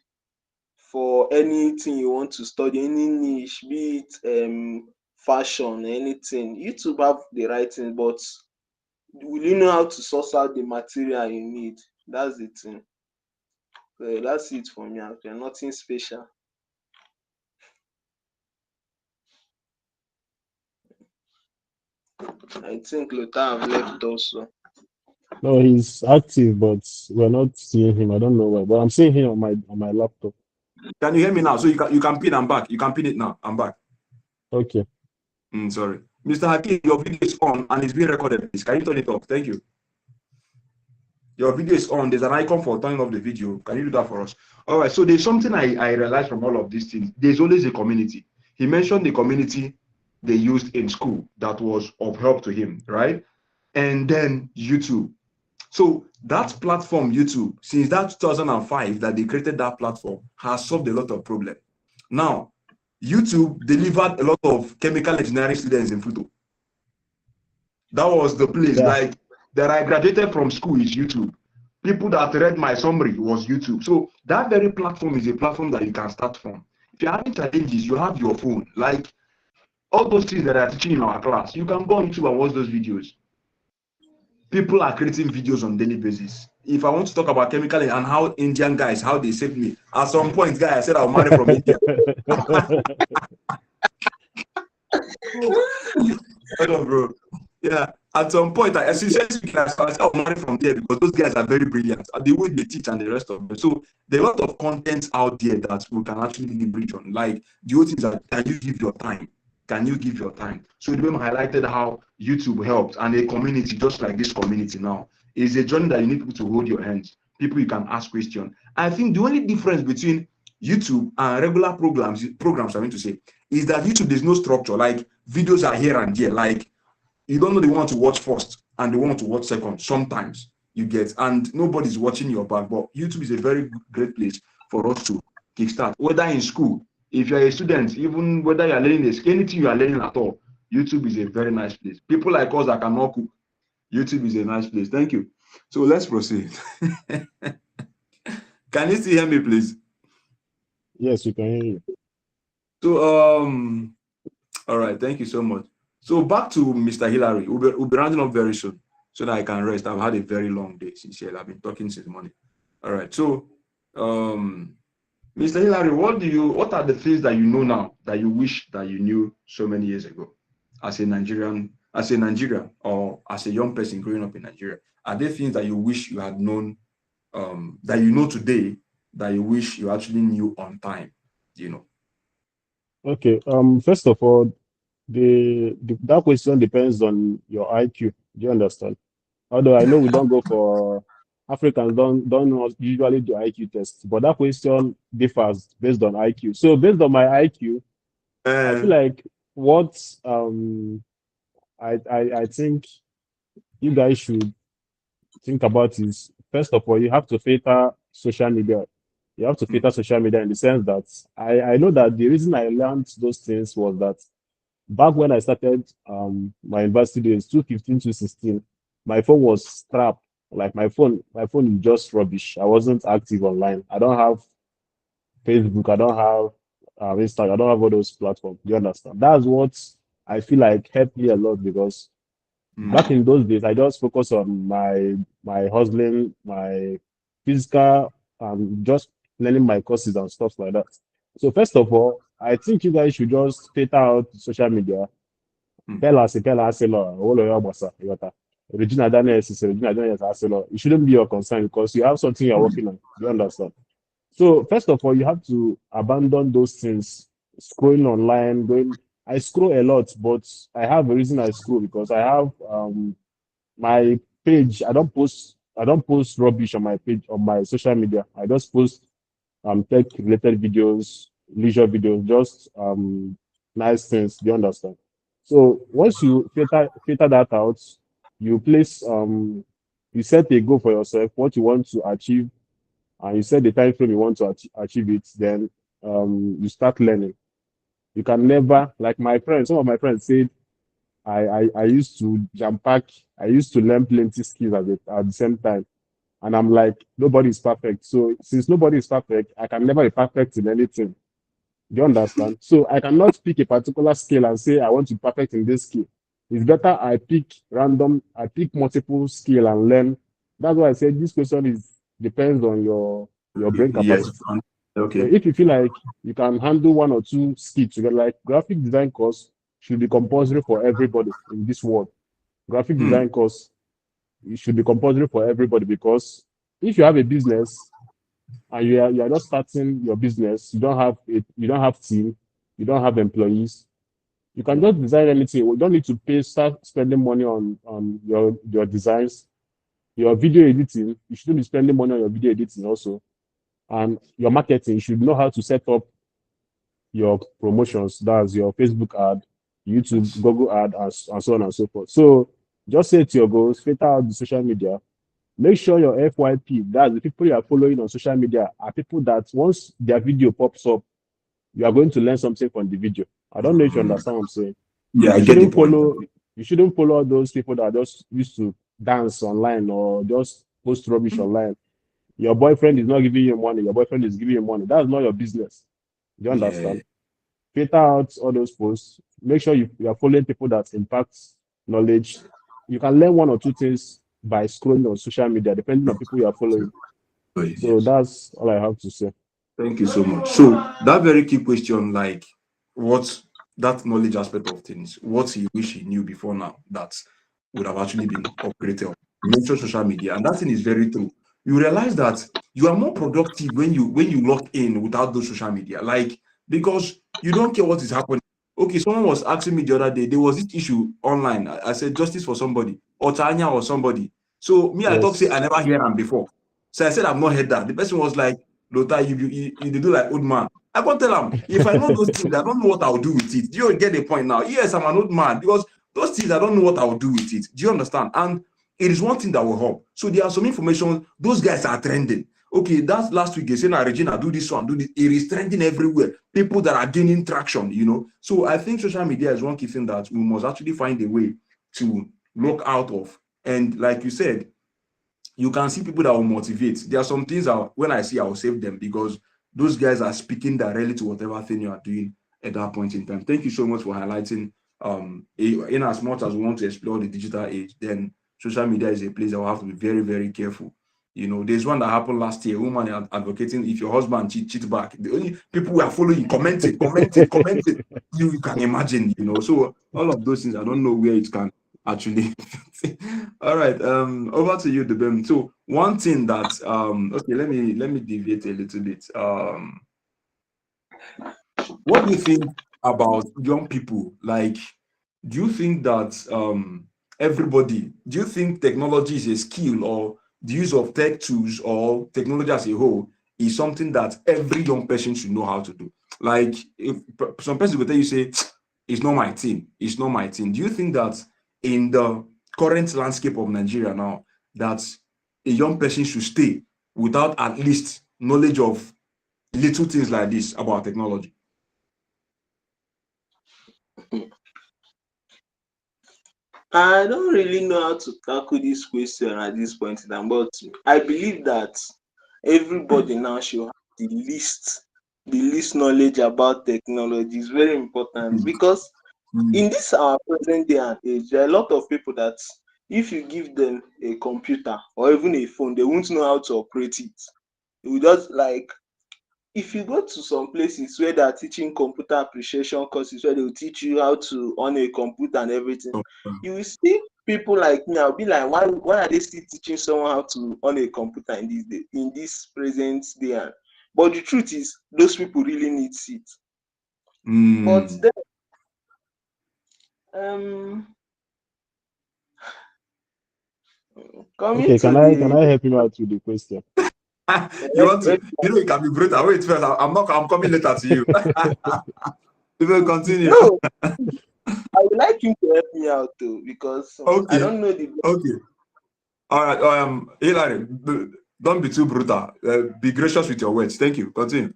H: for anything you want to study, any niche, be it fashion, anything. YouTube have the right thing, but will you know how to source out the material you need? That's the thing. So that's it for me actually, nothing special. I think Lothar have left also.
F: No, he's active, but we're not seeing him. I don't know why, but I'm seeing him on my laptop.
C: Can you hear me now? So you can pin. I'm back. You can pin it now. I'm back.
F: Okay.
C: Sorry, Mr. Hakim, your video is on and it's being recorded. Please, can you turn it off? Thank you. Your video is on. There's an icon for turning off the video. Can you do that for us? All right. So there's something I realized from all of these things. There's always a community. He mentioned the community they used in school that was of help to him, right? And then YouTube. So that platform, YouTube, since that 2005 that they created that platform, has solved a lot of problems. Now, YouTube delivered a lot of chemical engineering students in Futo. That was the place. Like, that I graduated from school is YouTube. People that read my summary was YouTube. So that very platform is a platform that you can start from. If you're having challenges, you have your phone. Like all those things that are teaching in our class, you can go on YouTube and watch those videos. People are creating videos on daily basis. If I want to talk about chemical and how Indian guys, how they saved me, at some point, guy, I said I'll marry from India. Hold on, bro. Yeah, at some point, I essentially class, I said I'll marry from there because those guys are very brilliant. The way they teach and the rest of them. So there are a lot of content out there that we can actually leverage on. Like the whole thing is that can you give your time? Can you give your time? So the way highlighted how YouTube helped and a community just like this community now is a journey that you need people to hold your hands. People you can ask questions. I think the only difference between YouTube and regular programs I mean to say, is that YouTube there's no structure. Like videos are here and there. Like you don't know the one to watch first and the one to watch second. Sometimes you get, and nobody's watching your back. But YouTube is a very great place for us to kickstart. Whether in school, if you're a student, even whether you're learning anything you are learning at all, YouTube is a very nice place. People like us that cannot cook, YouTube is a nice place. Thank you. So let's proceed. Can you still hear me, please?
F: Yes, we can hear you.
C: So all right, thank you so much. So back to Mr. Hillary. We'll be rounding up very soon so that I can rest. I've had a very long day since I've been talking since morning. All right. So Mr. Hillary, what are the things that you know now that you wish that you knew so many years ago as a Nigerian, or as a young person growing up in Nigeria? Are there things that you wish you had known, that you know today that you wish you actually knew on time? You know.
F: Okay. First of all, that question depends on your IQ. Do you understand? Although I know we don't go for Africans don't usually do IQ tests, but that question differs based on IQ. So based on my IQ, I feel like what I think you guys should think about is, first of all, you have to filter social media. You have to filter social media in the sense that I know that the reason I learned those things was that back when I started my university days, 2015 to 16, my phone was strapped. Like my phone is just rubbish. I wasn't active online. I don't have Facebook. I don't have Instagram. I don't have all those platforms. Do you understand? That's what I feel like helped me a lot because back in those days, I just focus on my hustling, my physical, just learning my courses and stuff like that. So first of all, I think you guys should just filter out social media. Pella Aselo, Oloyo Bosa, Yota. Regina Daniels is Regina Daniels Aselo. It shouldn't be your concern because you have something you're working on. You understand? So first of all, you have to abandon those things. Scrolling online, going. I scroll a lot, but I have a reason I scroll because I have my page. I don't post rubbish on my page on my social media. I just post tech related videos, leisure videos, just nice things. Do you understand? So once you filter that out, you place you set a goal for yourself, what you want to achieve, and you set the time frame you want to achieve it, then you start learning. You can never, like my friends, some of my friends said, I used to jam pack, I used to learn plenty skills at the same time. And I'm like, nobody is perfect. So since nobody is perfect, I can never be perfect in anything. Do you understand? So I cannot pick a particular skill and say I want to be perfect in this skill. It's better I pick multiple skill and learn. That's why I said this question depends on your brain
C: Yes.
F: capacity. So
C: Okay.
F: if you feel like you can handle one or two skills together, like graphic design course should be compulsory for everybody in this world. Graphic design course, it should be compulsory for everybody because if you have a business and you are just starting your business, you don't have team, you don't have employees, you can just design anything. You don't need to start spending money on your designs, your video editing. You shouldn't be spending money on your video editing also, and your marketing. You should know how to set up your promotions. That's your Facebook ad, YouTube, Google ad, and so on and so forth. So just set your goals, filter out the social media. Make sure your FYP, that's the people you are following on social media, are people that once their video pops up, you are going to learn something from the video. I don't know if you understand what I'm saying.
C: Yeah, I
F: You
C: get the
F: shouldn't
C: point.
F: follow you shouldn't follow all those people that are just used to dance online or just post rubbish online. Your boyfriend is not giving you money. Your boyfriend is giving you money. That's not your business. Do you
C: Yeah.
F: understand? Filter out all those posts. Make sure you are following people that impact knowledge. You can learn one or two things by scrolling on social media, depending on people you are following. So
C: Yes.
F: that's all I have to say.
C: Thank you so much. So that very key question, like what that knowledge aspect of things, what he wish he knew before now that would have actually been upgraded. You mentioned social media, and that thing is very true. You realize that you are more productive when you log in without those social media, like because you don't care what is happening. Okay, someone was asking me the other day, there was this issue online. I said justice for somebody, or Tanya or somebody. So me, I thought say I
F: Yes.
C: never hear them before. So I said I've not heard that. The person was like, Lota, you do like old man. I can't tell him if I know those things, I don't know what I'll do with it. Do you get the point now? Yes, I'm an old man because those things I don't know what I'll do with it. Do you understand? And it is one thing that will help. So there are some information, those guys are trending. Okay, that's last week they say now Regina do this one, do this. It is trending everywhere. People that are gaining traction, you know. So I think social media is one key thing that we must actually find a way to look out of. And like you said, you can see people that will motivate. There are some things that when I see, I will save them because those guys are speaking directly to whatever thing you are doing at that point in time. Thank you so much for highlighting. In as much as we want to explore the digital age, then social media is a place that we have to be very, very careful. You know, there's one that happened last year. Woman advocating if your husband cheat back, the only people who are following, commenting. You can imagine, you know. So all of those things, I don't know where it can actually. All right, over to you, Debem. So one thing that okay, let me deviate a little bit. What do you think about young people? Like, do you think that do you think technology is a skill, or the use of tech tools or technology as a whole is something that every young person should know how to do? Like, if some person will tell you, say, it's not my thing, it's not my thing. Do you think that in the current landscape of Nigeria now, that a young person should stay without at least knowledge of little things like this about technology?
H: I don't really know how to tackle this question at this point in time, but I believe that everybody now should have the least knowledge about technology. Is very important because in this our present day and age, there are a lot of people that if you give them a computer or even a phone, they won't know how to operate it. It will just like if you go to some places where they are teaching computer appreciation courses where they will teach you how to on a computer and everything, you will see people like me. I'll be like, why are they still teaching someone how to on a computer in this day, in this present day? But the truth is, those people really need it. But then, coming
F: Okay,
H: to
F: can I help you out with the question?
C: You want to, you know, you can be brutal. Wait first, I'm coming later to you. You will continue.
H: no, I would like you to help me out too because I
C: Okay,
H: don't know the.
C: okay. All right. Hilary, don't be too brutal. Be gracious with your words. Thank you. Continue.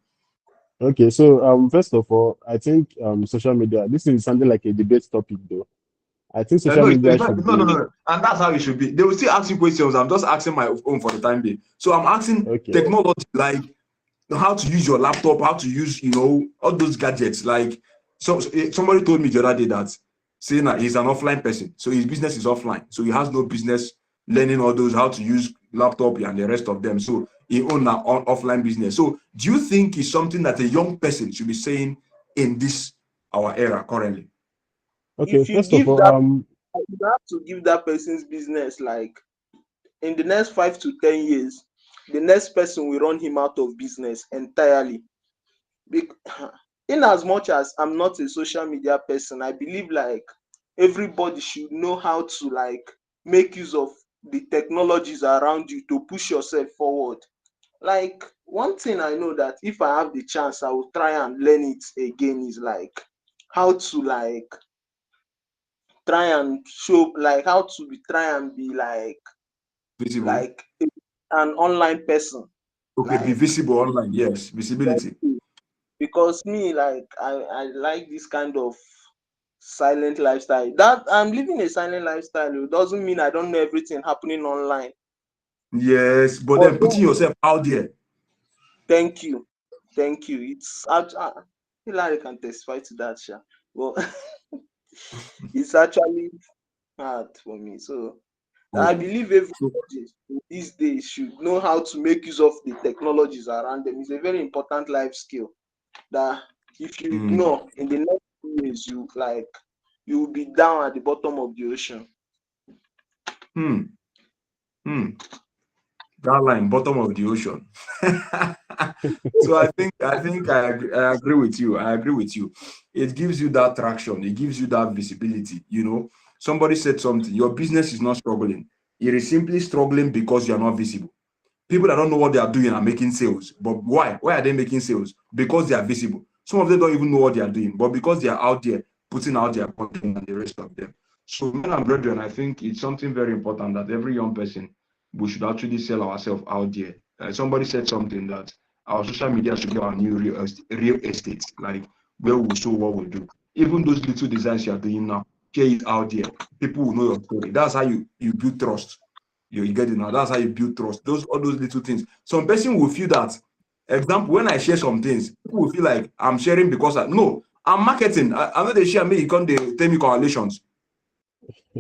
F: Okay, so first of all, I think social media, this is something like a debate topic though. I think social
C: No,
F: media
C: it's not,
F: should
C: no, no,
F: be
C: no. And that's how it should be. They will still ask you questions. I'm just asking my own for the time being. So I'm asking
F: okay.
C: technology, like how to use your laptop, how to use, all those gadgets. Like, somebody told me the other day that saying that he's an offline person, so his business is offline, so he has no business learning all those how to use laptop and the rest of them. So he own an offline business. So do you think it's something that a young person should be saying in this our era currently?
F: Okay,
H: If you
F: first of
H: give
F: all,
H: that, you have to give that person's business like in the next 5 to 10 years, the next person will run him out of business entirely. In as much as I'm not a social media person, I believe like everybody should know how to like make use of the technologies around you to push yourself forward. Like one thing I know that if I have the chance, I will try and learn it again is like how to like try and show like how to be try and be
C: Visible.
H: like an online person
C: Okay, be
H: like
C: visible online. Yes, visibility.
H: because me like I like this kind of silent lifestyle that I'm living a silent lifestyle. It doesn't mean I don't know everything happening online.
C: Yes, but then putting yourself out there.
H: Thank you. It's Hilary can testify to that, Sha. Well, it's actually hard for me. So I believe everybody these days should know how to make use of the technologies around them. It's a very important life skill that if you ignore in the next few years, you will be down at the bottom of the ocean.
C: That line, bottom of the ocean. So I agree with you. I agree with you. It gives you that traction. It gives you that visibility. You know, somebody said something. Your business is not struggling. It is simply struggling because you are not visible. People that don't know what they are doing are making sales. But why? Why are they making sales? Because they are visible. Some of them don't even know what they are doing, but because they are out there putting out their content and the rest of them. So, men and brethren, I think it's something very important that every young person, we should actually sell ourselves out there. Somebody said something that our social media should be our new real estate, like where we show what we do. Even those little designs you are doing now, share it out there. People will know your story. That's how you build trust. You get it now. That's how you build trust. All those little things. Some person will feel that. Example, when I share some things, people will feel like I'm sharing because I'm marketing. I'm not they share me. You can't tell me correlations.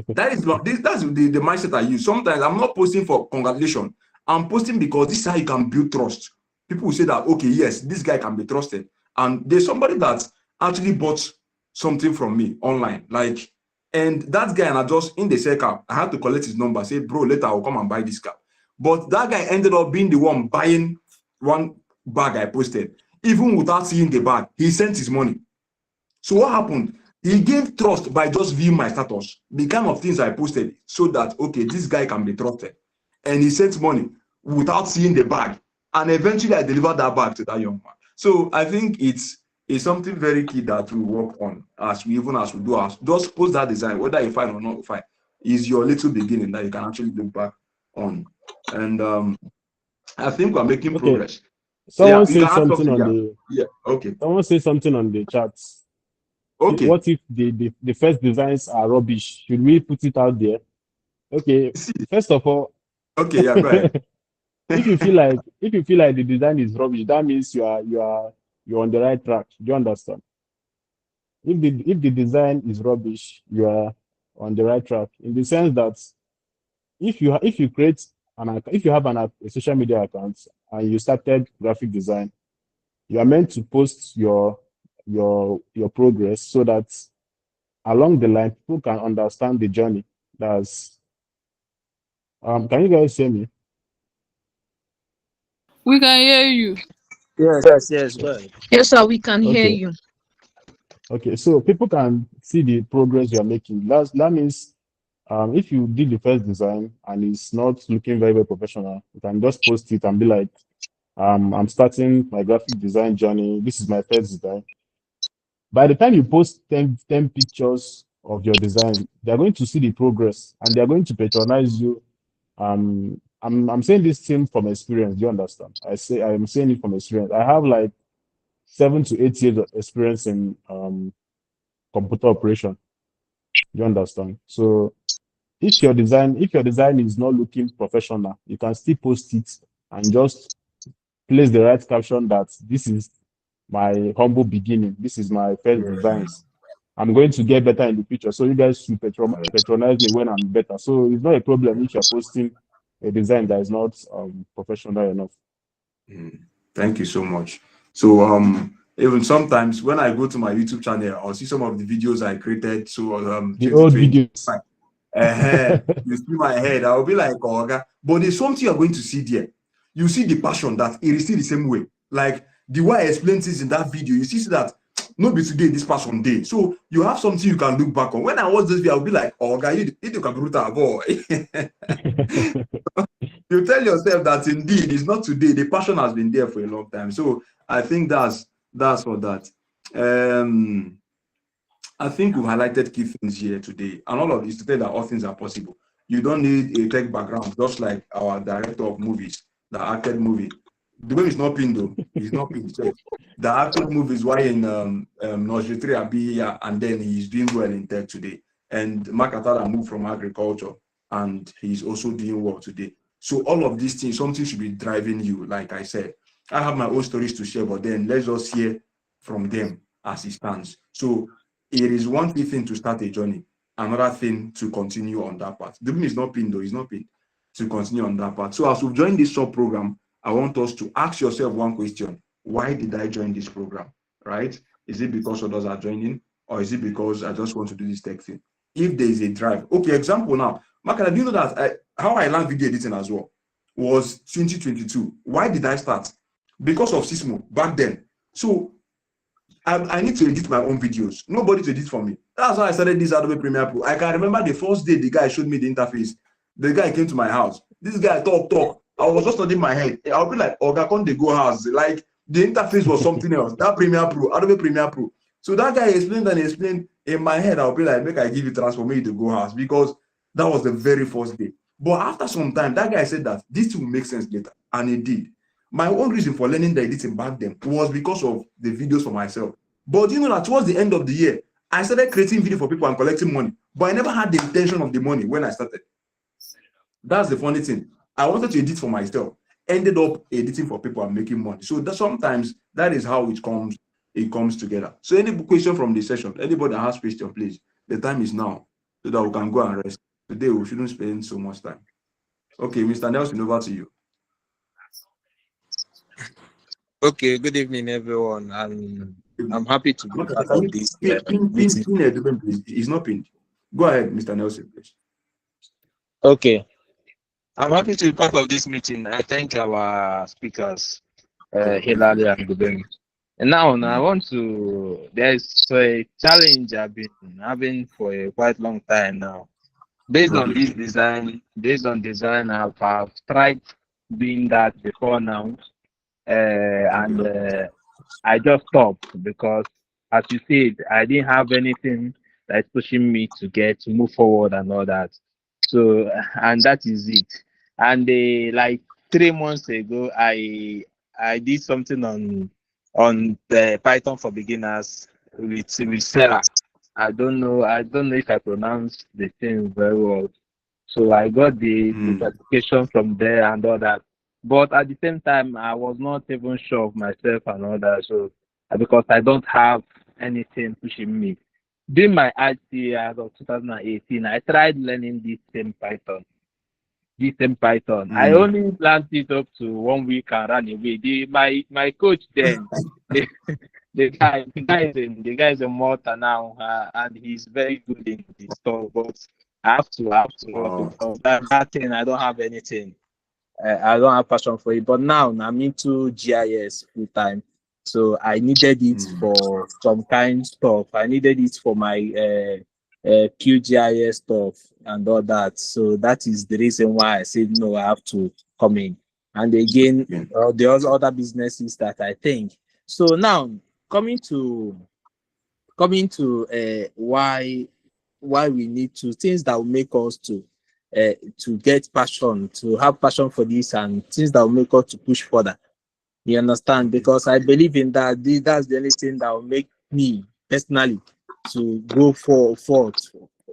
C: That is not this. That's the mindset I use. Sometimes I'm not posting for congratulations. I'm posting because this is how you can build trust. People will say that okay, yes, this guy can be trusted, and there's somebody that actually bought something from me online, like, and that guy, and I just in the circle, I had to collect his number, say, bro, later I'll come and buy this car. But that guy ended up being the one buying one bag I posted, even without seeing the bag. He sent his money. So what happened? He gained trust by just viewing my status, the kind of things I posted, so that okay, this guy can be trusted, and he sent money without seeing the bag, and eventually I delivered that bag to that young man. So I think it's something very key that we work on as we do our just post that design, whether you find or not find, is your little beginning that you can actually look back on, and I think we're making progress.
F: Someone
C: You
F: said
C: can add
F: something
C: something.
F: on
C: Okay.
F: Someone said something on the chat.
C: Okay.
F: What if the first designs are rubbish? Should we put it out there? Okay. First of all,
C: okay, yeah, go ahead.
F: if you feel like the design is rubbish, that means you're on the right track. Do you understand? If the design is rubbish, you are on the right track in the sense that if you create if you have a social media account and you started graphic design, you are meant to post your progress so that along the line people can understand the journey. That's can you guys hear me?
A: We can hear you.
D: Yes. Go ahead.
E: Yes, sir, we can hear
F: Okay.
E: you.
F: Okay, so people can see the progress you are making. That means if you did the first design and it's not looking very, very professional, you can just post it and be like, I'm starting my graphic design journey. This is my first design. By the time you post 10 pictures of your design, they're going to see the progress and they're going to patronize you. I'm saying this thing from experience. Do you understand? I'm saying it from experience. I have like 7 to 8 years of experience in computer operation. You understand? So if your design is not looking professional, you can still post it and just place the right caption that this is my humble beginning. This is my first designs. I'm going to get better in the future. So you guys should patronize me when I'm better. So it's not a problem if you're posting a design that is not professional enough.
C: Thank you so much. So even sometimes when I go to my YouTube channel, I'll see some of the videos I created. So
F: The old
C: 2020.
F: videos.
C: You see my head, I'll be like, oh, okay. But there's something you're going to see there. You see the passion that it is still the same way. Like the way I explained this in that video, you see that not be today, this passion day. So you have something you can look back on. When I watch this video, I'll be like, oh, guy, you can brutal boy. You tell yourself that indeed it's not today. The passion has been there for a long time. So I think that's for that. I think we've highlighted key things here today, and all of this to tell that all things are possible. You don't need a tech background, just like our director of movies, the acted movie. The way it's not pinned though, it's not pinned. So the acted movies why in Nursery 3 here, and then he's doing well in tech today. And Mark Atala moved from agriculture, and he's also doing well today. So all of these things, something should be driving you. Like I said, I have my own stories to share, but then let's just hear from them as it stands. So it is one thing to start a journey, another thing to continue on that path. The room is not pinned though, it's not pinned, to continue on that path. So as we've joined this sub program, I want us to ask yourself one question. Why did I join this program, right? Is it because others are joining, or is it because I just want to do this tech thing? If there is a drive. Okay, example now. Makana, do you know that how I learned video editing as well was 2022. Why did I start? Because of Sismo back then. So I need to edit my own videos. Nobody to edit for me. That's why I started this Adobe Premiere Pro. I can remember the first day the guy showed me the interface. The guy came to my house. This guy talk. I was just nodding my head. I'll be like, Oga, come they go house. Like the interface was something else. That Premiere Pro, Adobe Premiere Pro. So that guy explained and explained. In my head, I'll be like, make I give you transfer me to go house, because that was the very first day. But after some time, that guy said that this will make sense later, and it did. My own reason for learning the editing back then was because of the videos for myself. But you know that towards the end of the year, I started creating video for people and collecting money, but I never had the intention of the money when I started. That's the funny thing. I wanted to edit for myself, ended up editing for people and making money. So that sometimes that is how it comes together. So any question from the session, anybody that has question, please. The time is now so that we can go and rest. Today we shouldn't spend so much time. Okay, Mr. Nelson, over to you.
D: Okay, good evening, everyone. I'm happy to be part of this meeting.
C: It's not pinned. Go ahead, Mr. Nelson, please.
D: Okay, I'm happy to be part of this meeting. I thank our speakers, Hilary and Gubemi. And now I want to. There's a challenge I've been having for a quite long time now. Based on design, I've tried doing that before now. And I just stopped because, as you said, I didn't have anything that's pushing me to move forward and all that. So, and that is it. And like 3 months ago, I did something on the Python for beginners with Sarah. I don't know if I pronounced the thing very well. So I got the certification from there and all that. But at the same time, I was not even sure of myself and all that. So because I don't have anything pushing me. During my IT as of 2018, I tried learning this same Python. I only learned it up to 1 week and ran away. My coach then, the guy is a mortar now, and he's very good in this stuff. But I have to that thing. I don't have anything. I don't have passion for it. But now I'm into GIS full time. So I needed it for some kind stuff. I needed it for my QGIS stuff and all that. So that is the reason why I said no, I have to come in. And again, the other businesses that I think. So now coming to why we need to things that will make us to get passion, to have passion for this, and things that will make us to push further. You understand? Because I believe in that. That's the only thing that will make me personally to go forth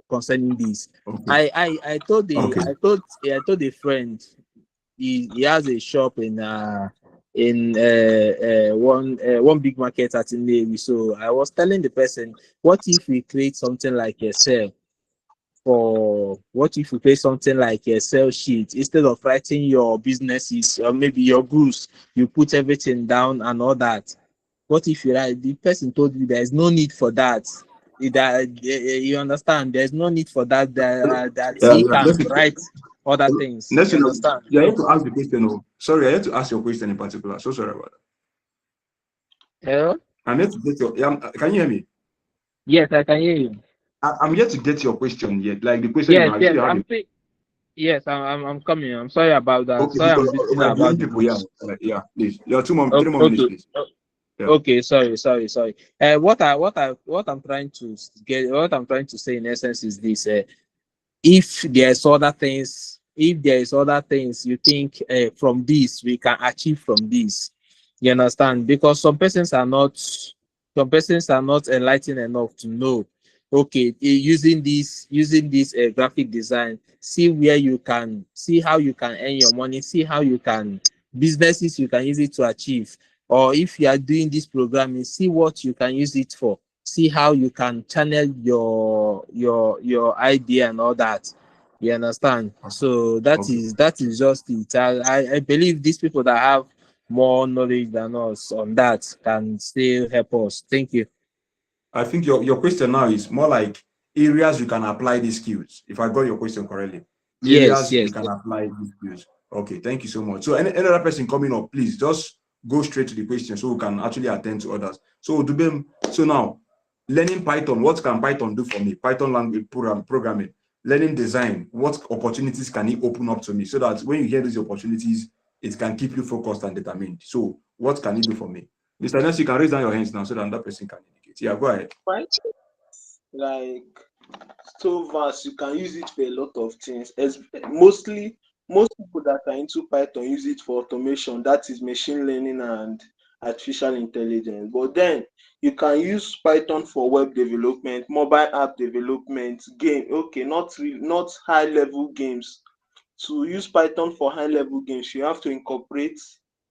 D: concerning this. Okay. I told a friend he has a shop in one big market at Navy. So I was telling the person, what if we create something like a sale? Or what if you create something like a sell sheet instead of writing your businesses or maybe your goods, you put everything down and all that? What if you write? The person told you there is no need for that. You understand? There's no need for that. He can write other things. You understand?
C: You have to ask the question. Sorry, I have to ask your question in particular. So sorry about that.
D: Hello?
C: I'm here to get your. Can you hear me?
D: Yes, I can hear you.
C: I'm yet to get your question yet. Like the question.
D: Yes, I'm coming. I'm sorry about that.
C: Okay,
D: sorry, I'm listening about
C: people. Yeah, please. You have 3 more minutes, please.
D: Yeah. Okay, sorry. What I'm trying to say in essence is this: if there's other things you think from this we can achieve from this, you understand? Because some persons are not enlightened enough to know okay, using this graphic design, see where you can see how you can earn your money, see how you can businesses you can use it to achieve. Or if you are doing this programming, see what you can use it for, see how you can channel your idea and all that. You understand? So
C: Okay.
D: that is just it. I believe these people that have more knowledge than us on that can still help us. Thank you.
C: I think your question now is more like areas you can apply these skills. If I got your question correctly,
D: Yes,
C: areas you
D: yes.
C: can apply these skills. Okay, thank you so much. So any other person coming up, please just go straight to the question so we can actually attend to others. So Dubem, so now learning Python, what can Python do for me? Python language programming, learning design, what opportunities can it open up to me so that when you hear these opportunities, it can keep you focused and determined. So what can it do for me? Mr. Ness, you can raise down your hands now so that person can indicate. Yeah, go ahead.
H: Right? Like so vast, you can use it for a lot of things. As mostly most people that are into Python use it for automation, that is machine learning and artificial intelligence. But then you can use Python for web development, mobile app development, game. Okay, not high level games. To use Python for high level games, you have to incorporate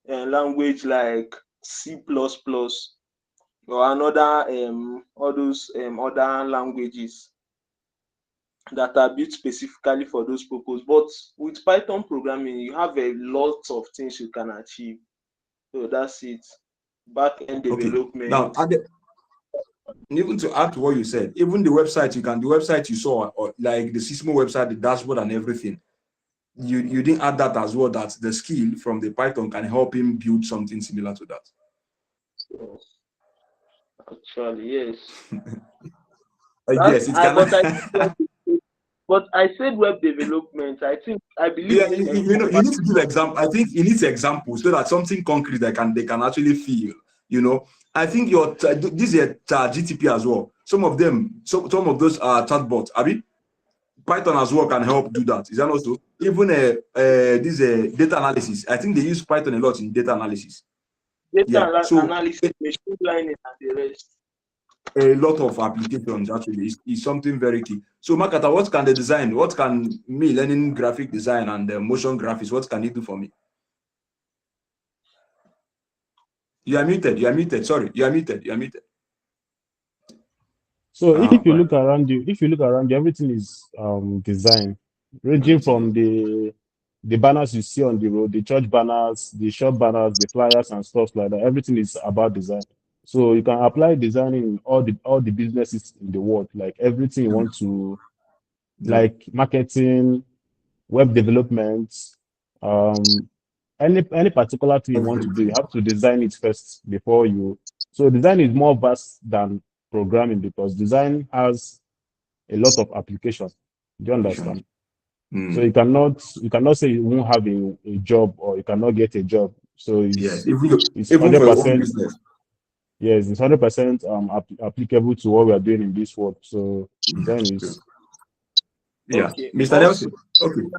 H: a language like C++ or another all those other languages that are built specifically for those purposes. But with Python programming, you have a lot of things you can achieve. So that's it. Back end
C: Okay. Now,
H: development.
C: even to add to what you said, even the website the website you saw, or like the Sismo website, the dashboard and everything, you didn't add that as well. That the skill from the Python can help him build something similar to that.
H: So, actually, yes.
C: Yes, it can.
H: But I said web development. I believe
C: Yeah,
H: it
C: you need to give example. I think it needs examples so that something concrete they can actually feel. You know, I think this is a GTP as well. Some of them, some of those are chatbots. Abi, Python as well can help do that. Is that also even this data analysis? I think they use Python a lot in data analysis. Yeah, so
H: analysis, machine learning, and the rest.
C: a lot of applications actually is something very key. So Makata, what can the design? What can me learning graphic design and motion graphics? What can it do for me? You are muted. You are muted. Sorry, you are muted. You are muted.
F: So if you look around you, everything is design, ranging from the banners you see on the road, the church banners, the shop banners, the flyers and stuff like that. Everything is about design. So you can apply design in all the businesses in the world, like everything you want to, like marketing, web development, um, any particular thing you want to do, you have to design it first before you. So design is more vast than programming because design has a lot of applications. Do you understand? So you cannot say you won't have a job or you cannot get a job. So
C: yes,
F: it's
C: even for your own
F: 100%.
C: business.
F: Yes, it's 100% applicable to what we are doing in this world. So design is.
C: Yeah,
H: Okay.
C: Mr.
H: Also,
C: Nelson.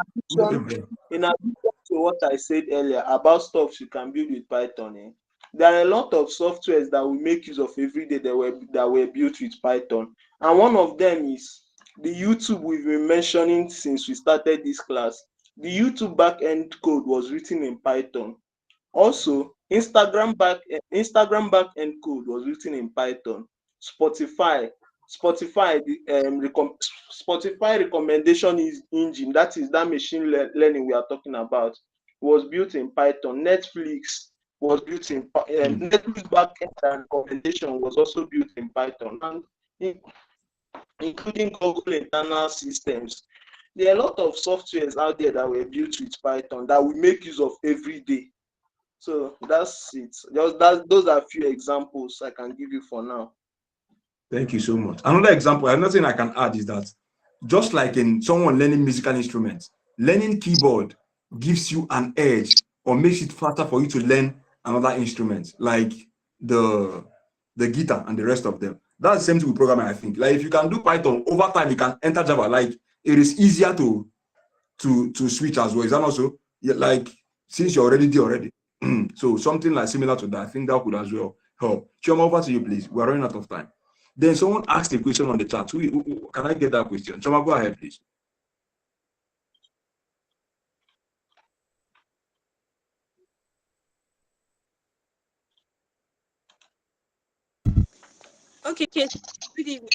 C: Okay.
H: in addition to what I said earlier about stuff you can build with Python, there are a lot of softwares that we make use of every day that were built with Python. And one of them is the YouTube we've been mentioning since we started this class. The YouTube backend code was written in Python. Also, Instagram backend code was written in Python. Spotify, Spotify recommendation engine, that is that machine learning we are talking about, was built in Python. Netflix was built in Netflix backend and recommendation was also built in Python, and including Google internal systems. There are a lot of softwares out there that were built with Python that we make use of every day. So that's it. Those are a few examples I can give you for now.
C: Thank you so much. Another thing I can add is that just like in someone learning musical instruments, learning keyboard gives you an edge or makes it faster for you to learn another instrument, like the guitar and the rest of them. That's the same thing with programming, I think. Like if you can do Python, over time you can enter Java. Like it is easier to switch as well. Is that also like since you're already there already? So something like similar to that, I think that could as well help. Chioma, over to you, please. We're running out of time. Then someone asked a question on the chat. Can I get that question? Choma, go ahead, please.
E: Okay, good evening.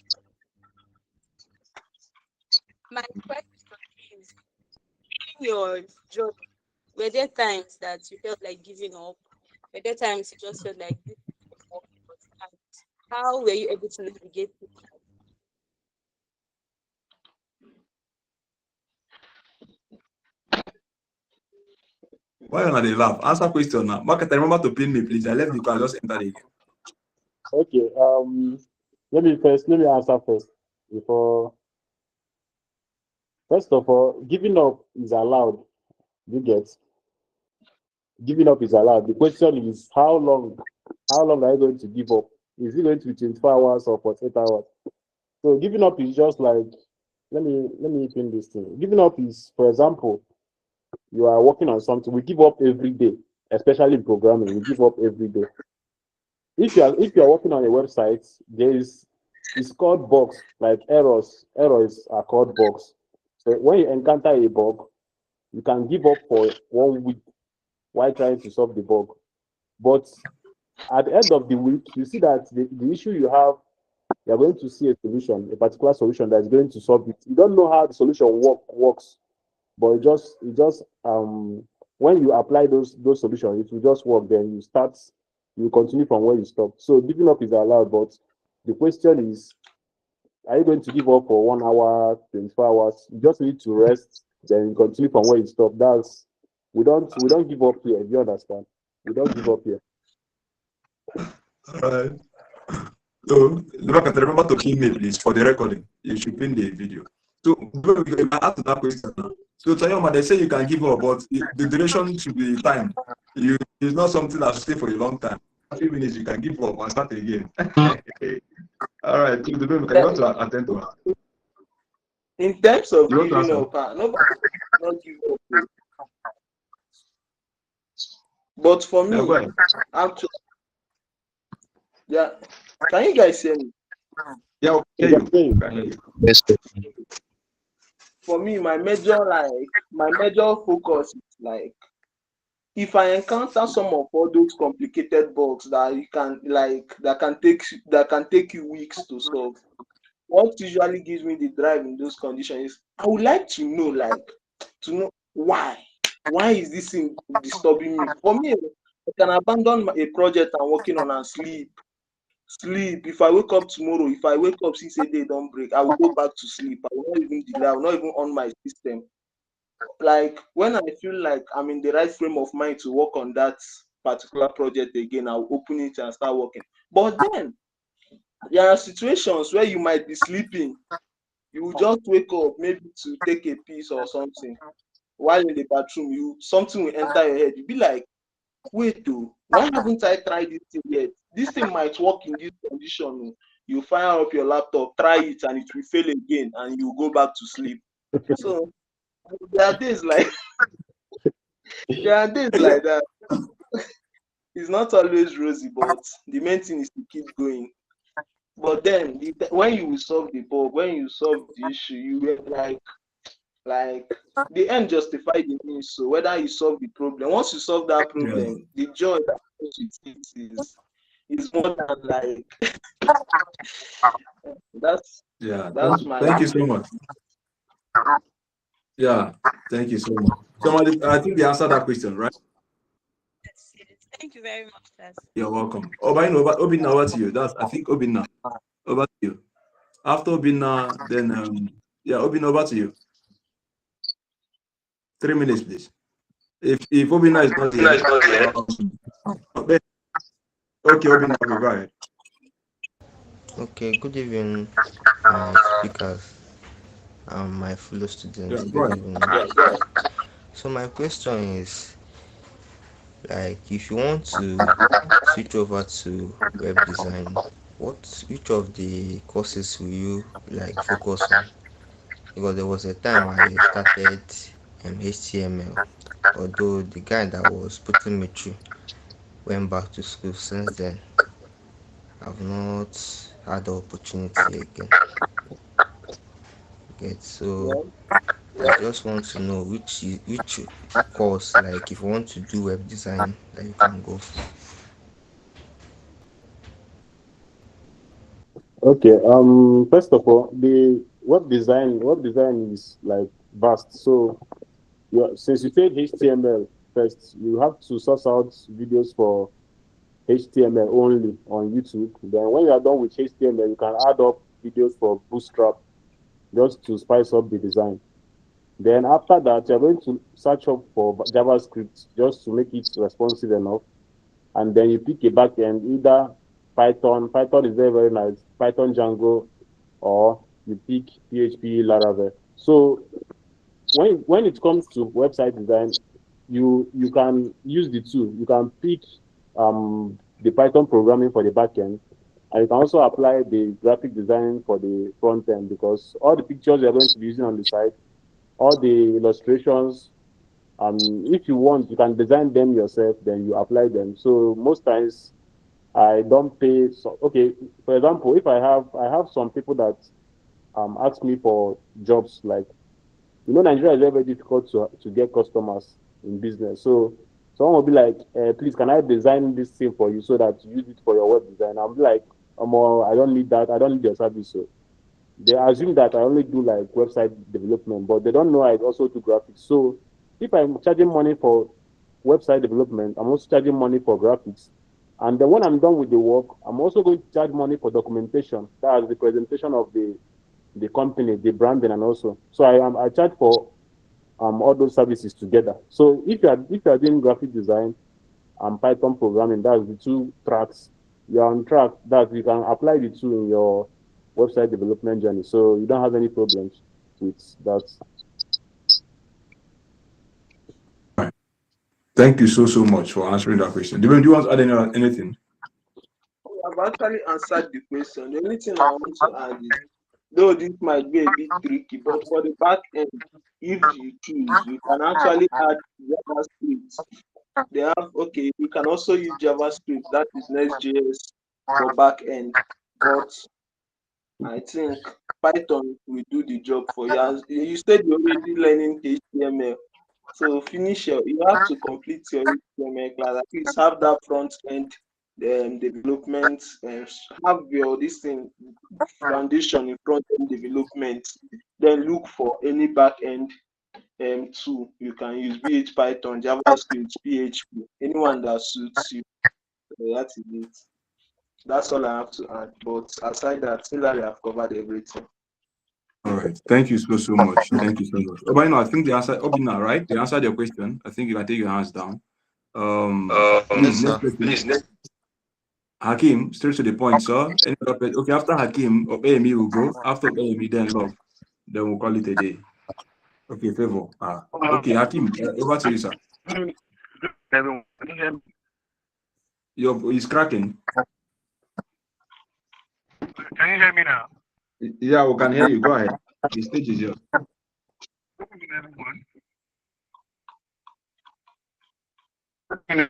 E: My question is, in your job, were there times that you felt like giving up? Were there times you just felt like this is not working out? How were you able to navigate it?
C: Why are they laugh? Answer question now. Market, remember to pin me, please. I left the car, just enter again.
F: Okay. Let me answer first before. First of all, giving up is allowed. You get giving up is allowed. The question is how long? How long are you going to give up? Is it going to be 24 hours or 48 hours? So giving up is just like let me pin this thing. Giving up is, for example, you are working on something. We give up every day, especially in programming. We give up every day. If you are working on a website, it's called bugs, like errors. Errors are called bugs. So when you encounter a bug, you can give up for 1 week while trying to solve the bug. But at the end of the week, you see that the issue you have, you're going to see a solution, a particular solution that is going to solve it. You don't know how the solution works, but it just when you apply those solutions, it will just work. Then you continue from where you stop. So giving up is allowed, but the question is, are you going to give up for 1 hour, 24 hours? You just need to rest, then you continue from where you stop. We don't give up here. Do you understand? We don't give up here.
C: All right. So, remember to pin me, please, for the recording. You should pin the video. So, if I ask that question now. So, Tayoma, they say you can give up, but the duration should be timed. It's not something that should stay for a long time. A few minutes, you can give up and start again. All right. So, you want to attend to her?
H: In terms of
C: You want to
H: giving
C: answer?
H: up, nobody not give up. But for
C: Yeah, go
H: me,
C: ahead.
H: actually, yeah. Can you guys hear me?
C: Yeah, okay.
F: We can hear you.
C: Can hear you.
G: Yes, sir.
H: For me, my major focus is like, if I encounter some of all those complicated bugs that you can like that can take you weeks to solve, what usually gives me the drive in those conditions is I would like to know why. Why is this thing disturbing me? For me, I can abandon a project I'm working on and sleep. If I wake up tomorrow, if I wake up since a day don't break, I will go back to sleep. I will not even delay. I will not even on my system. Like when I feel like I'm in the right frame of mind to work on that particular project again, I'll open it and start working. But then there are situations where you might be sleeping. You will just wake up maybe to take a piss or something. While in the bathroom, something will enter your head. You'll be like, wait, why haven't I tried this thing yet? This thing might work in this condition. You fire up your laptop, try it, and it will fail again, and you go back to sleep. So there are days like that. It's not always rosy, but the main thing is to keep going. But then when you solve the bug, when you solve the issue, you will like the end justify the means. So whether you solve the problem, once you solve that
C: Yeah.
H: problem, the joy that comes with it is more than like that's
C: Yeah.
H: my
C: Thank you so much. Yeah. Thank you so much. Somebody, I think they answered that question, right?
E: Yes, yes. Thank you very much, guys.
C: You're welcome. Obinna, over to you. I think Obinna. Over to you. After Obinna, then Obinna, over to you. 3 minutes, please. If Obinna is not here, okay, Obinna, okay, go ahead.
I: Okay, good evening, speakers, my fellow students.
C: Yeah, go
I: Good
C: ahead.
I: evening. So my question is, like, if you want to switch over to web design, which of the courses will you like focus on? Because there was a time I started HTML, although the guy that was putting me through went back to school. Since then, I've not had the opportunity again. Get so
H: Well,
I: I just want to know which course, like if you want to do web design, that you can go for.
F: Okay. First of all, the web design is like vast. So since you said HTML first, you have to source out videos for HTML only on YouTube. Then when you are done with HTML, you can add up videos for Bootstrap just to spice up the design. Then after that, you're going to search up for JavaScript just to make it responsive enough. And then you pick a backend, either Python. Python is very, very nice. Python Django, or you pick PHP Laravel. So when it comes to website design, you can use the two. You can pick the Python programming for the backend, and you can also apply the graphic design for the front end, because all the pictures you're going to be using on the site, all the illustrations, if you want, you can design them yourself, then you apply them. So most times I don't pay. So, okay, for example, if I have some people that ask me for jobs, like, Nigeria is very, very difficult to get customers in business. So someone will be like, please, can I design this thing for you so that you use it for your web design? I'll be like, I don't need that. I don't need your service. So they assume that I only do like website development, but they don't know I also do graphics. So if I'm charging money for website development, I'm also charging money for graphics. And then when I'm done with the work, I'm also going to charge money for documentation. That's the presentation of the company, the branding, and also. So I charge for all those services together. So if you are doing graphic design and Python programming, that's the two tracks. You're on track that you can apply the two in your website development journey. So you don't have any problems with that.
C: Thank you so much for answering that question. Do you want to add anything?
H: I've actually answered the question. The only thing I want to add is, though this might be a bit tricky, but for the back end, if you choose, you can actually add JavaScript. They have, okay, you can also use JavaScript, that is Next.js for back end, but I think Python will do the job for you. As you said, you're already learning HTML. So you have to complete your HTML class. At least have that front end development, have your this thing foundation in front end development. Then look for any back end tool you can use, be it Python, JavaScript, PHP, anyone that suits you. That is it. That's all I have to add. But aside that, Hillary have covered everything.
C: All right. Thank you so much. Thank you so much. Obina, I think the answer, Obina, right? They answered your question. I think you can take your hands down. Please, next question. Hakim, straight to the point, sir. Okay, after Hakim, AME will go. After AME, then Love. Then we'll call it a day. Okay, favor. Okay, Hakim, over to you, sir. He's cracking.
J: Can you hear me now?
C: Yeah, we can hear you. Go ahead. The stage is yours.
J: Everyone. Can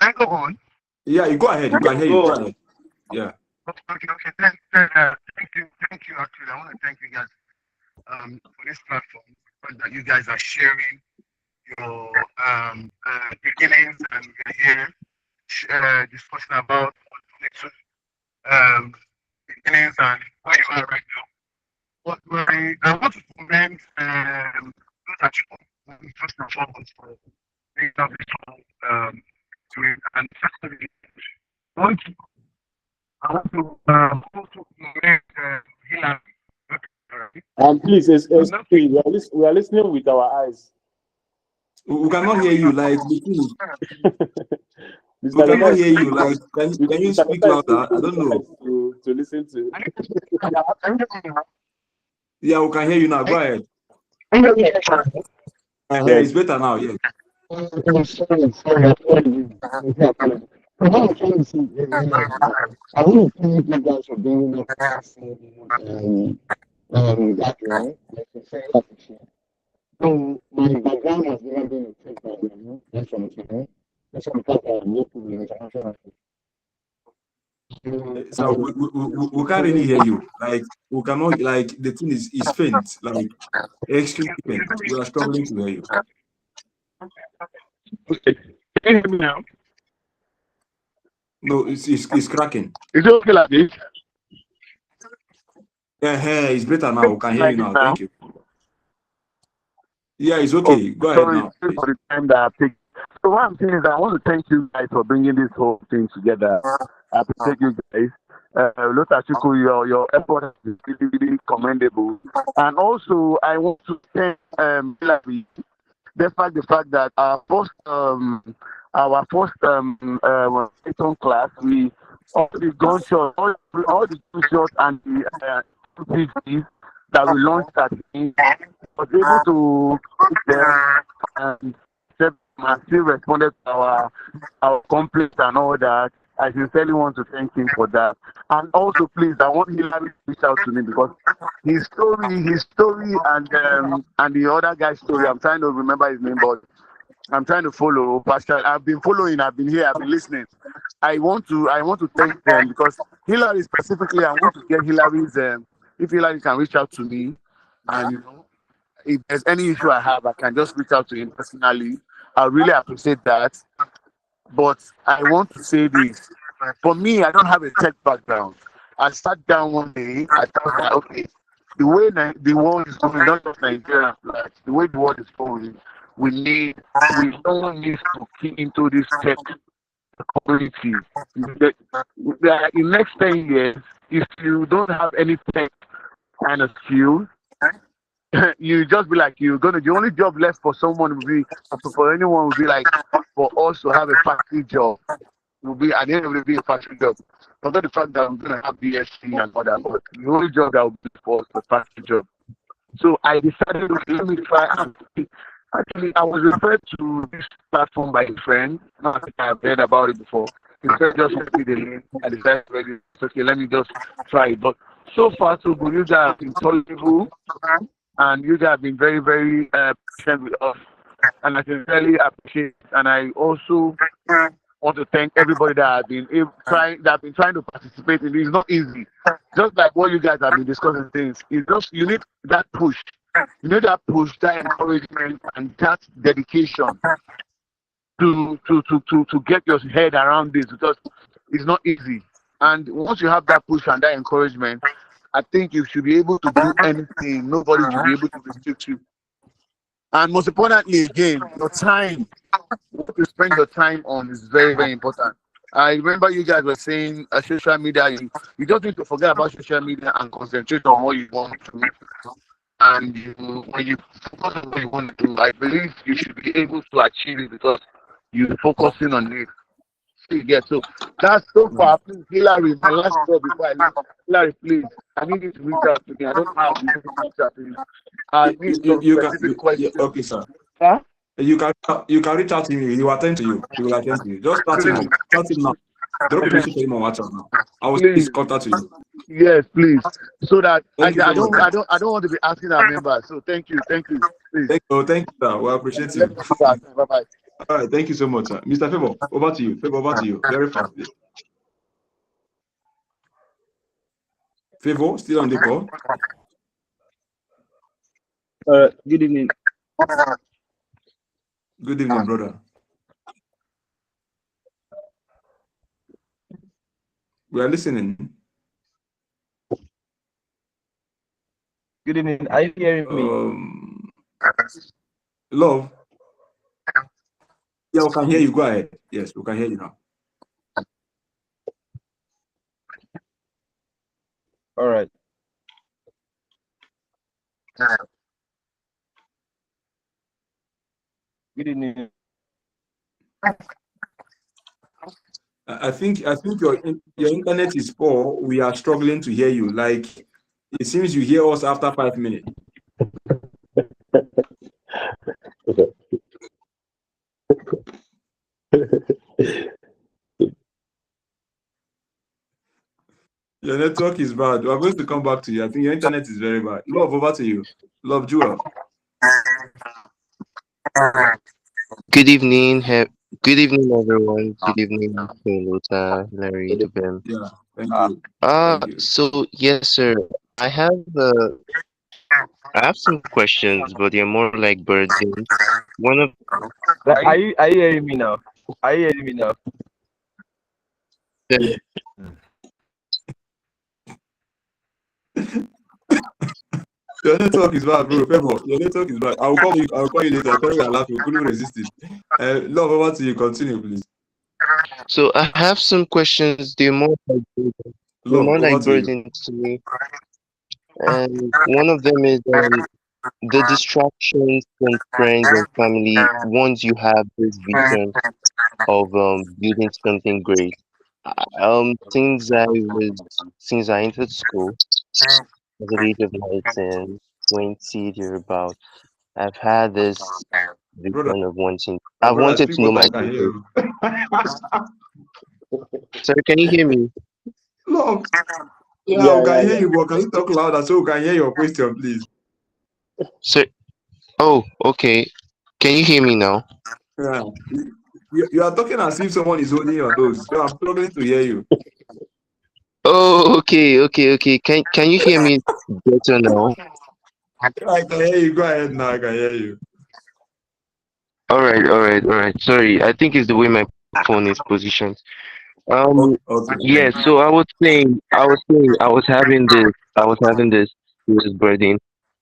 J: I go on?
C: Yeah, you go ahead. You can hear you. Go ahead. Yeah.
J: Okay. Thank you. Actually, I want to thank you guys for this platform, that you guys are sharing your beginnings, and we're here discussing about beginnings and where you are right now. But I want to commend those at home, first and foremost, for being up to it. And secondly, I want to also commend Hillary.
F: Please, we are listening with our eyes.
C: We cannot hear you. Like, we cannot hear you. Like, can you speak louder? I don't know.
F: To listen to.
C: Yeah, we can hear you now. Go ahead. Yeah, it's better now. Yeah.
J: I want to thank you guys for being that so my background has never been a tech background. That's what I'm saying. That's what I'm talking about.
C: So we can't really hear you. Like we cannot. Like the thing is faint. Like extremely faint. We are struggling to hear you.
J: Okay. Can you hear me now?
C: No, it's cracking.
J: Is it okay like this?
C: Yeah, it's better now. We can hear you
J: Like this
C: now.
J: now?
C: Thank you. Yeah, it's
J: Oh,
C: okay. Go ahead
J: sorry
C: now,
J: for
C: please.
J: the time that I take. So what I'm saying is I want to thank you guys for bringing this whole thing together. I appreciate you guys. Lota Chuku, your effort is really, really commendable. And also, I want to thank Larry, despite the fact that our first class, we all the gunshot, all the gunshots and the PGs that we launched at him was able to put them and accept them and still responded to our complaints and all that. I sincerely want to thank him for that. And also, please, I want Hillary to reach out to me because his story, and the other guy's story. I'm trying to remember his name, but I'm trying to follow. Pastor, I've been following. I've been here. I've been listening. I want to thank them because Hillary specifically. I want to get Hillary's. If Hillary can reach out to me, and if there's any issue I have, I can just reach out to him personally. I really appreciate that. But I want to say this. For me, I don't have a tech background. I sat down one day, I thought that, okay, the world is going, not just Nigeria, like the way the world is going, someone needs to key into this tech community. In next 10 years, if you don't have any tech kind of skills, you just be like the only job left for someone would be for anyone would be like for us to have a factory job will be at the end of the day a factory job. Forget the fact that I'm gonna have BSc and all that, but the only job that will be for us a factory job. So I decided, okay, let me try and see. Actually, I was referred to this platform by a friend. Not that I've heard about it before. He said just send me the link. I decided, okay, let me just try it. But so far, so good. You guys have been tolerable and you guys have been very, very patient with us. And I sincerely appreciate it. And I also want to thank everybody that have been trying to participate in this. It's not easy. Just like what you guys have been discussing things. It's just you need that push. You need that push, that encouragement, and that dedication to get your head around this because it's not easy. And once you have that push and that encouragement, I think you should be able to do anything. Nobody should be able to restrict you. And most importantly, again, your time. What you spend your time on is very, very important. I remember you guys were saying social media, you just need to forget about social media and concentrate on what you want to. And when you focus on what you want to do, I believe you should be able to achieve it because you're focusing on it. So that's so far. Please, Hillary, my last word before I leave. Hillary, please, I need you to reach out to me. I don't know how to reach out to you. I need some specific questions.
C: Okay, sir.
J: Huh?
C: You can reach out to him. He will attend to you. He will attend to you. Just start him up. Start him now. Drop a message to him on WhatsApp now. I will send his contact to you.
J: Yes, please. So that I
C: Thank you so
J: don't
C: much.
J: I don't want to be asking our members. So thank you, please.
C: Thank you, sir. We appreciate you.
J: Bye bye.
C: All right, thank you so much, sir. Mr. Favor, over to you. Favor, over to you. Very fast, please. Favor, still on the call.
D: Good evening.
C: Good evening, brother. We are listening.
D: Good evening. Are you hearing me?
C: Love. Yeah, we can hear you. Go ahead. Yes, we can hear you now.
D: All right. Good evening.
C: I think your internet is poor. We are struggling to hear you. Like it seems you hear us after 5 minutes. Your network is bad. We're going to come back to you. I think your internet is very bad. Love, over to you. Love, Jewel.
G: Good evening. Good evening, everyone. Good evening, Lota, Larry, Dubem.
C: Yeah. Thank you.
G: Uh,
C: Thank you.
G: so yes, sir. I have uh, I have some questions, but they're more like burdens. One of
K: Are you hearing me now? Are you hearing me now?
G: them,
C: Your network is bad, bro. Favor, your network is bad. I'll call you. I'll call you later. Tell you I laugh. You couldn't resist it. Love, over to you. Continue, please.
G: so I have some questions. They're
C: Love,
G: more
C: over
G: like
C: to you.
G: burdens to me. And one of them is the distractions from friends and family once you have this vision of building something great. Since I entered school at the age of 19, 20 thereabout, I've had this
C: Brother,
G: vision of wanting.
C: my
G: I've
C: brother,
G: wanted
C: speak
G: to know
C: what I
G: my
C: can hear
G: purpose.
C: you.
G: Sorry, can you hear me?
C: Love, yeah,
D: Yeah,
C: I
D: yeah,
C: can hear
D: yeah.
C: you, but can you talk louder so we can hear your question, please?
G: So, oh, okay. Can you hear me now?
C: Yeah. You are talking as if someone is holding your nose. So I'm struggling to hear you.
G: Oh, okay. Can you hear me better now?
C: I can hear you. Go ahead now. I can hear you.
G: All right. Sorry, I think it's the way my phone is positioned. Um,
C: Okay, okay,
G: yeah.
C: thank you.
G: So I was having this burden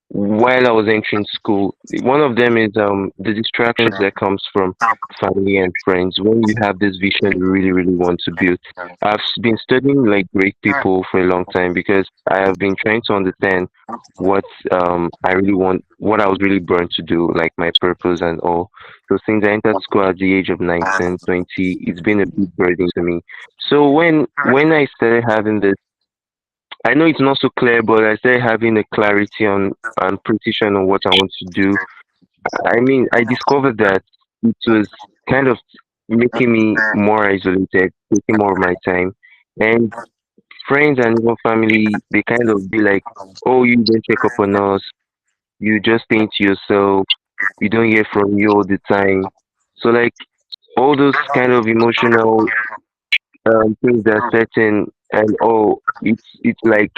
G: while I was entering school. One of them is the distractions that comes from family and friends. When you have this vision you really want to build. Been studying like great people for a long time because I have been trying to understand what I really want, what I was really born to do, like my purpose and all. So since I entered school at the age of 19, 20, it's been a big burden to me. So when I started having this, I know it's not so clear, but I started having a clarity on and precision on what I want to do. I mean, I discovered that it was kind of making me more isolated, taking more of my time. And friends and even family, they kind of be like, oh, you don't check up on us, you just stay to yourself, we don't hear from you all the time. So, like, all those kind of emotional things that set in, and oh, it's like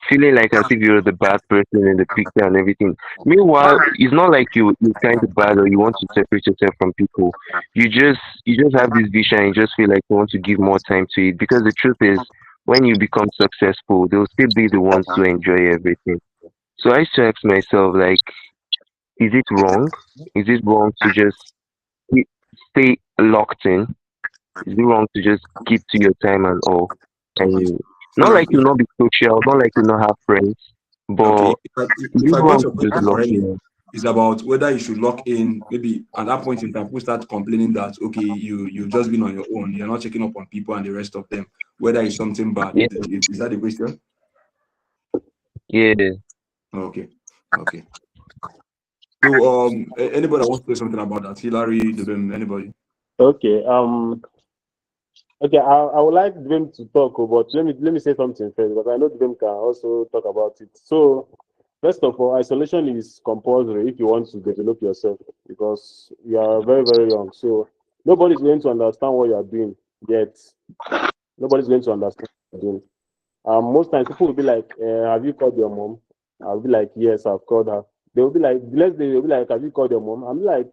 G: feeling like as if you're the bad person in the picture and everything. Meanwhile, it's not like you're kind of bad or you want to separate yourself from people. You just have this vision and you just feel like you want to give more time to it, because the truth is, when you become successful, they'll still be the ones to enjoy everything. So I used to ask myself, like, is it wrong? Is it wrong to just keep- stay locked in? Is it wrong to just keep to your time and all?
C: Okay.
G: And not
C: So
G: like you not be social, not like you not have friends,
C: okay,
G: but is
C: if
G: it
C: I got
G: wrong
C: your
G: to just
C: question
G: lock
C: correctly,
G: in?
C: it's about whether you should lock in. Maybe at that point in time, people start complaining that okay, you've just been on your own, you're not checking up on people and the rest of them. Whether it's something bad,
G: Yeah,
C: is that the question?
G: yeah.
C: Okay, okay. So anybody wants to say something about that? Hillary, anybody?
F: Okay. Okay. I would like them to talk, but let me say something first because I know them can also talk about it. So first of all, isolation is compulsory if you want to develop yourself because you are very very young. So nobody's going to understand what you are doing yet. Nobody's going to understand what you're doing. Most times people will be like, "Have you called your mom?" I'll be like, "Yes, I've called her." They will be like, the next day they'll be like, "Have you called your mom?" I'm like,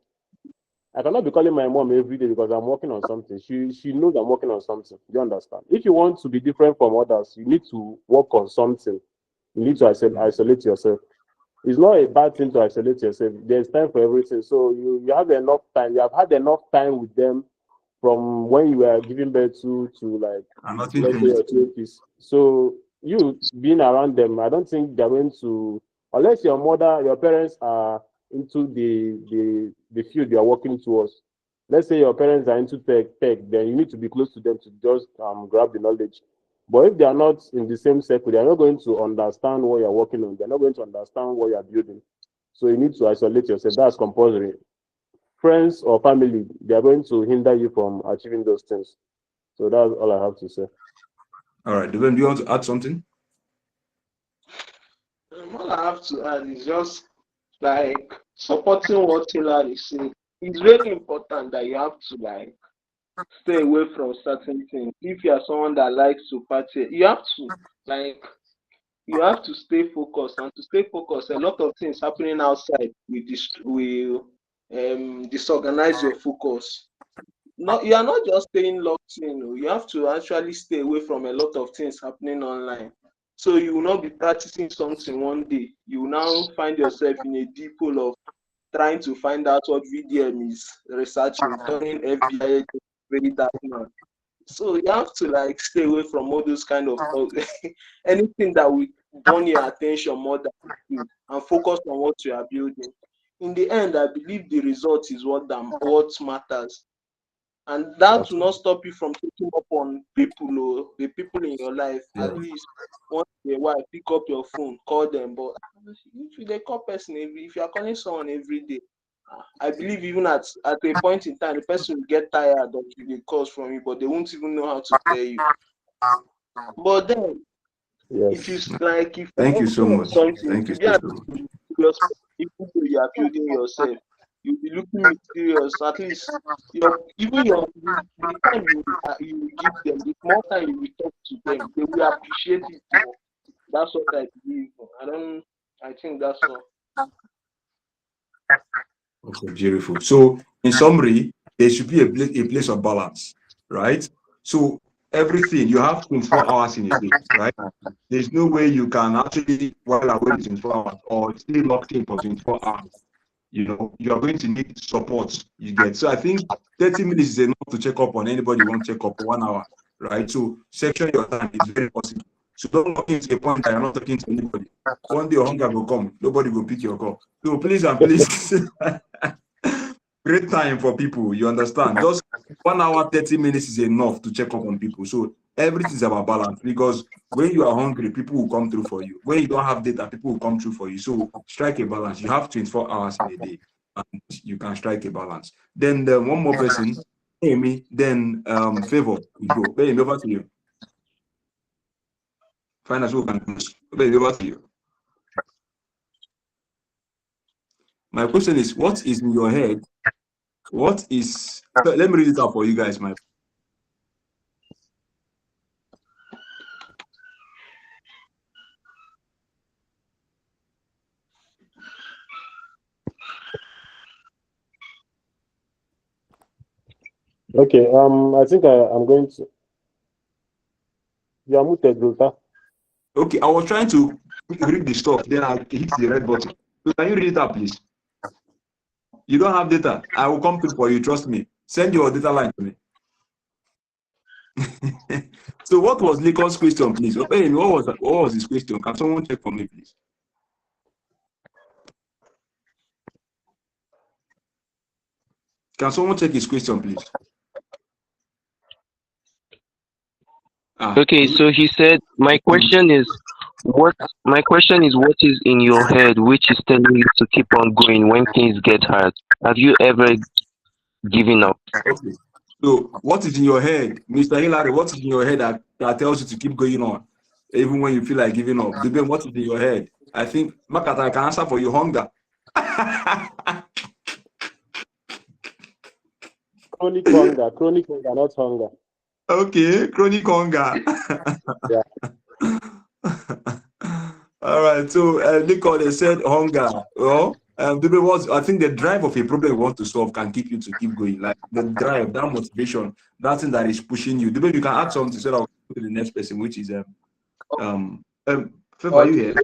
F: I cannot be calling my mom every day because I'm working on something. She knows I'm working on something. Do you understand? If you want to be different from others, you need to work on something. You need to isolate yourself. It's not a bad thing to isolate yourself. There's time for everything. So you have enough time. You have had enough time with them from when you were giving birth to like
C: And nothing
F: let's say
C: changed.
F: your 20s. So you being around them, I don't think they're going to unless your mother, your parents are into the field you are working towards. Let's say your parents are into tech, then you need to be close to them to just grab the knowledge. But if they are not in the same circle, they are not going to understand what you're working on. They're not going to understand what you're building. So you need to isolate yourself. That's compulsory. Friends or family, they are going to hinder you from achieving those things. So that's all I have to say.
C: All right, do you want to add something?
H: All I have to add is just like supporting what Taylor is saying. It's very important that you have to like stay away from certain things. If you are someone that likes to party, you have to stay focused. And to stay focused, a lot of things happening outside will disorganize your focus. Not you are not just staying locked in. You have to actually stay away from a lot of things happening online. So you will not be practicing something one day. You will now find yourself in a deep hole of trying to find out what VDM is researching, turning FBI agent to very dark man. So you have to like stay away from all those kind of thoughts. Anything that will burn your attention more than you and focus on what you are building. In the end, I believe the result is what matters. And that will not stop you from taking up on people or the people in your life.
C: Yeah.
H: At least once in a while, pick up your phone, call them. But if they call person if you are calling someone every day, I believe even at a point in time, the person will get tired of the calls from you, but they won't even know how to tell you. But then, if you
F: Yes.
H: like, if
C: Thank
H: you're
C: you so
H: working on
C: much.
H: something,
C: Thank
H: to
C: you
H: be
C: so,
H: at
C: so much.
H: serious, even though you are building yourself, you'll be looking mysterious. At least the time you give them, the more time you will talk to them, they will appreciate it more. That's what I believe. I think that's all.
C: Okay, beautiful. So, in summary, there should be a place of balance, right? So, everything you have 24 hours in a day, right? There's no way you can actually while away the 24 hours or stay locked in for 24 hours. You are going to need support. You get so I think 30 minutes is enough to check up on anybody you want to check up for 1 hour, right? So, section your time is very possible. So, don't lock into a point that you're not talking to anybody. One day, hunger will come, nobody will pick your call. So, please and please. Great time for people, you understand? Just 1 hour, 30 minutes is enough to check up on people. So everything is about balance because when you are hungry, people will come through for you. When you don't have data, people will come through for you. So strike a balance. You have 24 hours in a day and you can strike a balance. Then one more person, Amy, then Favor, we go. Amy, over to you. Finance who can close. Amy, over to you. My question is, what is in your head? What is, let me read it out for you guys, my.
F: Okay. I think I'm going to. You are muted, Luther.
C: Okay, I was trying to read the stuff, then I hit the red button. So can you read it out, please? You don't have data. I will come through for you. Trust me. Send your data line to me. So what was Lincoln's question, please? Hey, what was his question? Can someone check for me, please? Can someone check his question, please?
G: Okay, so he said, my question is what is in your head which is telling you to keep on going when things get hard? Have you ever given up?
C: Okay. So what is in your head, Mr. Hillary? What is in your head that tells you to keep going on, even when you feel like giving up? Deben, what is in your head? I think Makata, I can answer for you. Hunger.
F: Chronic hunger, not hunger.
C: Okay, chronic hunger.
F: Yeah.
C: All right. So Lincoln, they said hunger. Well, I think the drive of a problem you want to solve can keep you to keep going. Like the drive, that motivation, that thing that is pushing you. Maybe you can add something so that I'll go to the next person, which is Favor, are you here?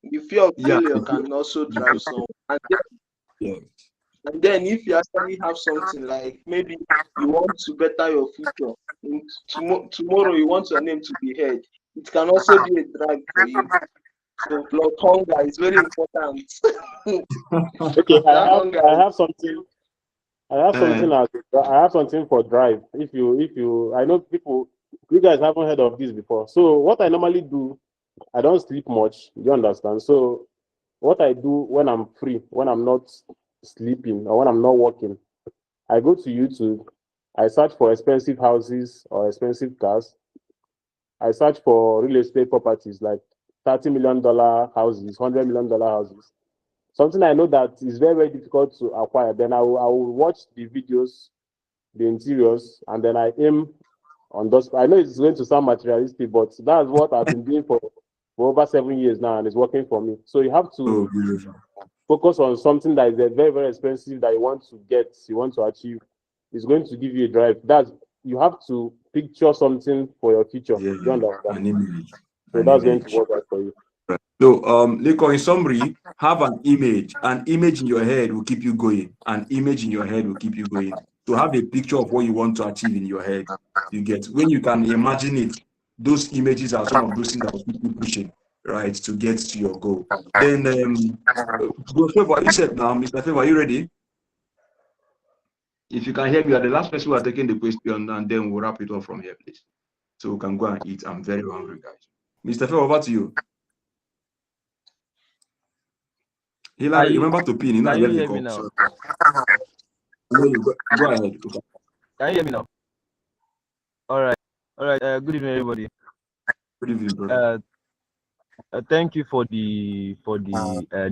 H: The fear of
C: Yeah.
H: failure can also drive someone.
C: Yeah.
H: And then if you actually have something like maybe you want to better your future, tomorrow you want your name to be heard, it can also be a drive for you. So blood hunger is very important.
F: Okay, I have something. I have something for drive. If you, I know you guys haven't heard of this before. So what I normally do, I don't sleep much. You understand? So what I do when I'm free, when I'm not sleeping or when I'm not working, I go to YouTube. I search for expensive houses or expensive cars. I search for real estate properties like $30 million houses, $100 million houses. Something I know that is very, very difficult to acquire. Then I will watch the videos the interiors, and then I aim on those. I know it's going to sound materialistic, but that's what I've been doing for over 7 years now, and it's working for me. So you have to focus on something that is very, very expensive that you want to get, you want to achieve. It's going to give you a drive. That's You have to picture something for your future.
C: Yeah,
F: You understand?
C: an image.
F: So that's going to work out for you.
C: So, Nico, in summary, have an image. An image in your head will keep you going. An image in your head will keep you going. So have a picture of what you want to achieve in your head. You get, when you can imagine it, those images are some of those things that will keep you pushing, right, to get to your goal. Then, Favor, you said now, Mr. Favor, are you ready? If you can hear me, you are the last person who are taking the question, and then we'll wrap it up from here, please. So we can go and eat. I'm very hungry, guys. Mr. Favor, over to you. Hilary, remember to pin.
K: Can you hear me now?
C: So, go ahead.
K: Can you hear me now? All right. Good evening, everybody.
C: Good evening, brother.
K: Thank you for the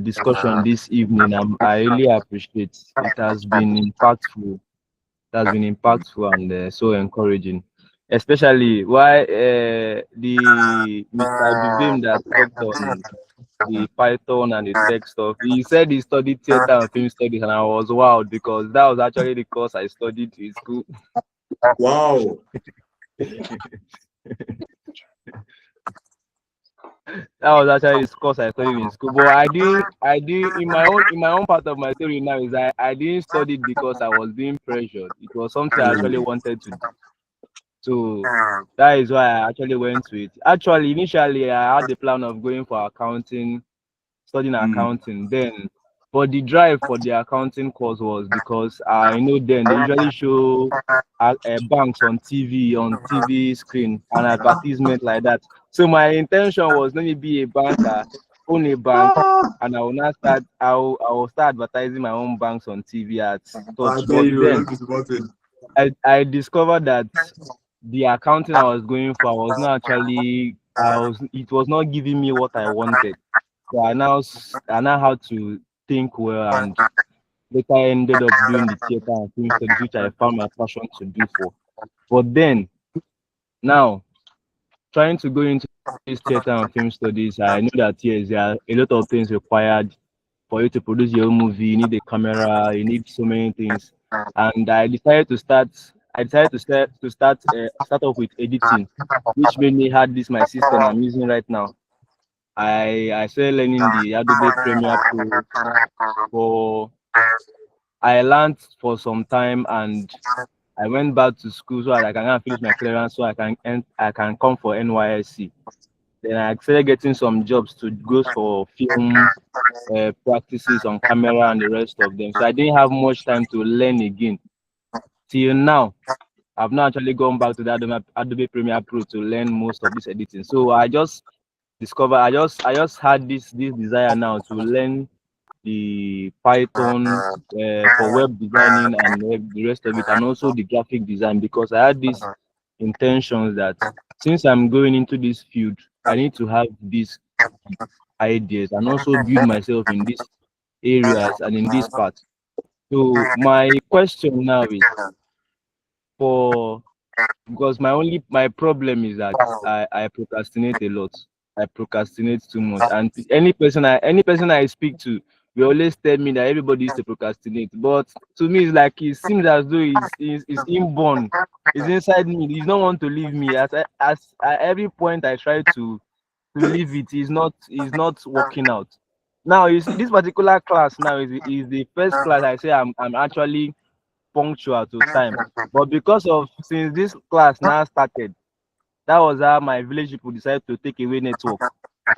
K: discussion this evening. I really appreciate it. It has been impactful. And so encouraging, especially why the Mr. Dubim that talked on the Python and the tech stuff. He said he studied theater and film studies, and I was wowed because that was actually the course I studied in school.
C: Wow.
K: That was actually the course I studied in school. But I did in my own part of my story now is I didn't study it because I was being pressured. It was something I actually wanted to do. So that is why I actually went to it. Actually, initially I had the plan of going for accounting, studying accounting then. But the drive for the accounting course was because I know then they usually show banks on TV screen, and advertisement like that. So my intention was let me be a banker, own a bank, and I will now start. I will start advertising my own banks on TV at such. But then I discovered that the accounting I was going for was not actually. It was not giving me what I wanted. So I now had to think well, and later I ended up doing the theater and film studies, which I found my passion to do for. But then, now, trying to go into this theater and film studies, I know that yes, there are a lot of things required for you to produce your own movie. You need a camera, you need so many things, and I decided to start. Start off with editing, which made me had this my system I'm using right now. I started learning the Adobe Premiere Pro I learned for some time, and I went back to school so that I can finish my clearance so I can come for NYSC. Then I started getting some jobs to go for film practices on camera and the rest of them. So I didn't have much time to learn again. Till now, I've not actually gone back to the Adobe Premiere Pro to learn most of this editing. So I just discovered, I just had this desire now to learn the Python for web designing and the rest of it, and also the graphic design, because I had these intentions that since I'm going into this field, I need to have these ideas and also build myself in these areas and in this part. So my question now is because my problem is that I procrastinate a lot. I procrastinate too much, and any person I speak to, we always tell me that everybody used to procrastinate. But to me, it's like it seems as though it's inborn. It's inside me. He don't want to leave me. At every point I try to leave it, is not working out. Now you see, this particular class now is the first class I say I'm actually punctual to time. But because of since this class now started, that was how my village people decided to take away network.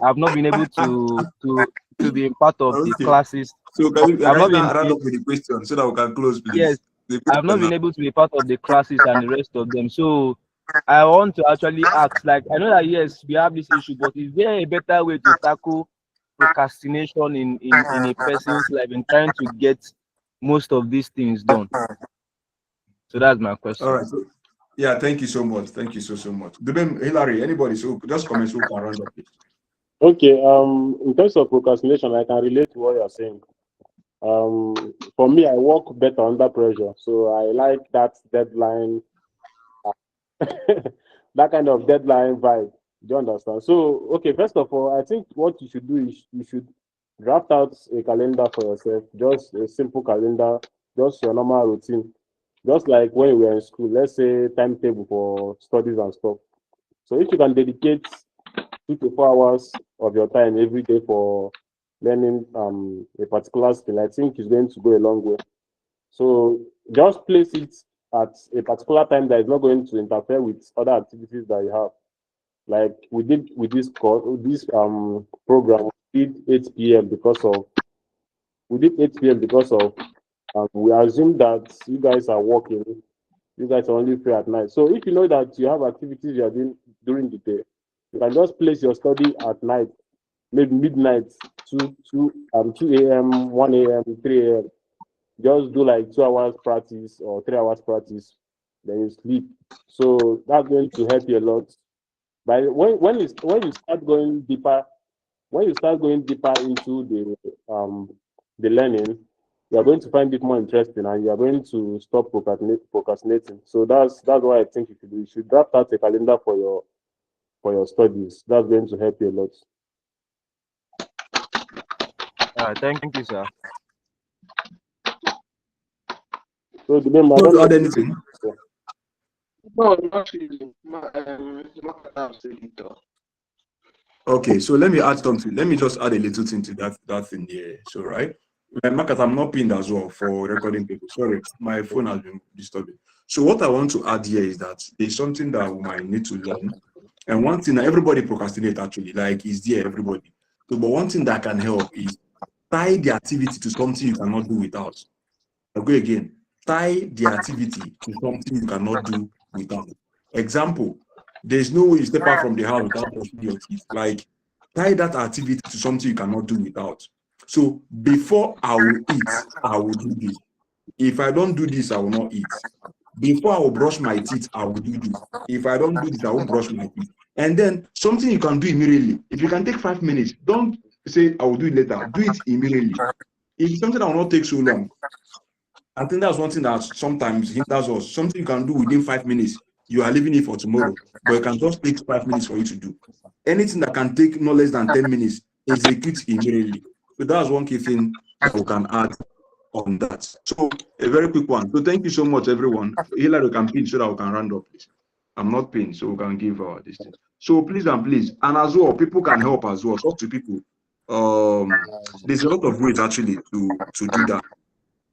K: I've not been able to be part of the classes.
C: So can you round up with the question so that we can close, please?
K: Yes, I've not been able to be part of the classes and the rest of them. So I want to actually ask, like, I know that yes, we have this issue, but is there a better way to tackle procrastination in a person's life and trying to get most of these things done? So that's my question.
C: All right. So, yeah, thank you so much. Thank you so much. Hilary, anybody, so just comment so we can round up, please.
F: Okay. In terms of procrastination, I can relate to what you're saying. For me, I work better under pressure, so I like that deadline, that kind of deadline vibe. Do you understand? So, okay, first of all, I think what you should do is you should draft out a calendar for yourself, just a simple calendar, just your normal routine, just like when you were in school. Let's say timetable for studies and stuff. So, if you can dedicate 2 to 4 hours of your time every day for learning a particular skill, I think it's going to go a long way. So just place it at a particular time that is not going to interfere with other activities that you have. Like we did with this course, this program, we did 8 p.m. because of we did 8 p.m. because of we assume that you guys are working, you guys are only free at night. So if you know that you have activities you are doing during the day, you can just place your study at night, maybe midnight, 2 a.m., 1 a.m., 3 a.m. Just do like 2 hours practice or 3 hours practice, then you sleep. So that's going to help you a lot. But when you start going deeper into the learning, you are going to find it more interesting and you are going to stop procrastinating. So that's why I think you should do. You should draft out a calendar for your studies. That's going to help you a lot.
K: Thank you, sir.
F: So the name, I
C: Want
F: don't
C: to
F: know.
C: add anything?
H: No, not really.
C: Okay, so let me add something. Let me just add a little thing to that thing here. So, right, Marcus, I'm not pinned as well for recording people. Sorry, my phone has been disturbing. So, what I want to add here is that there's something that we might need to learn. And one thing that everybody procrastinate actually, like is there everybody. So, but one thing that can help is tie the activity to something you cannot do without. I'll go again. Tie the activity to something you cannot do without. Example, there's no way you step out from the house without brushing your teeth. Like, tie that activity to something you cannot do without. So before I will eat, I will do this. If I don't do this, I will not eat. Before I will brush my teeth, I will do this. If I don't do this, I won't brush my teeth. And then something you can do immediately. If you can take 5 minutes, don't say I will do it later. Do it immediately. If it's something that will not take so long, I think that's one thing that sometimes hinders us. Something you can do within 5 minutes, you are leaving it for tomorrow, but it can just take 5 minutes for you to do. Anything that can take no less than 10 minutes, execute immediately. So that's one key thing that we can add on that. So a very quick one. So thank you so much, everyone. Hillary can pin so that we can round up, please. I'm not pinned, so we can give this thing. So please and please, and as well, people can help as well. Talk to people. There's a lot of ways actually to do that.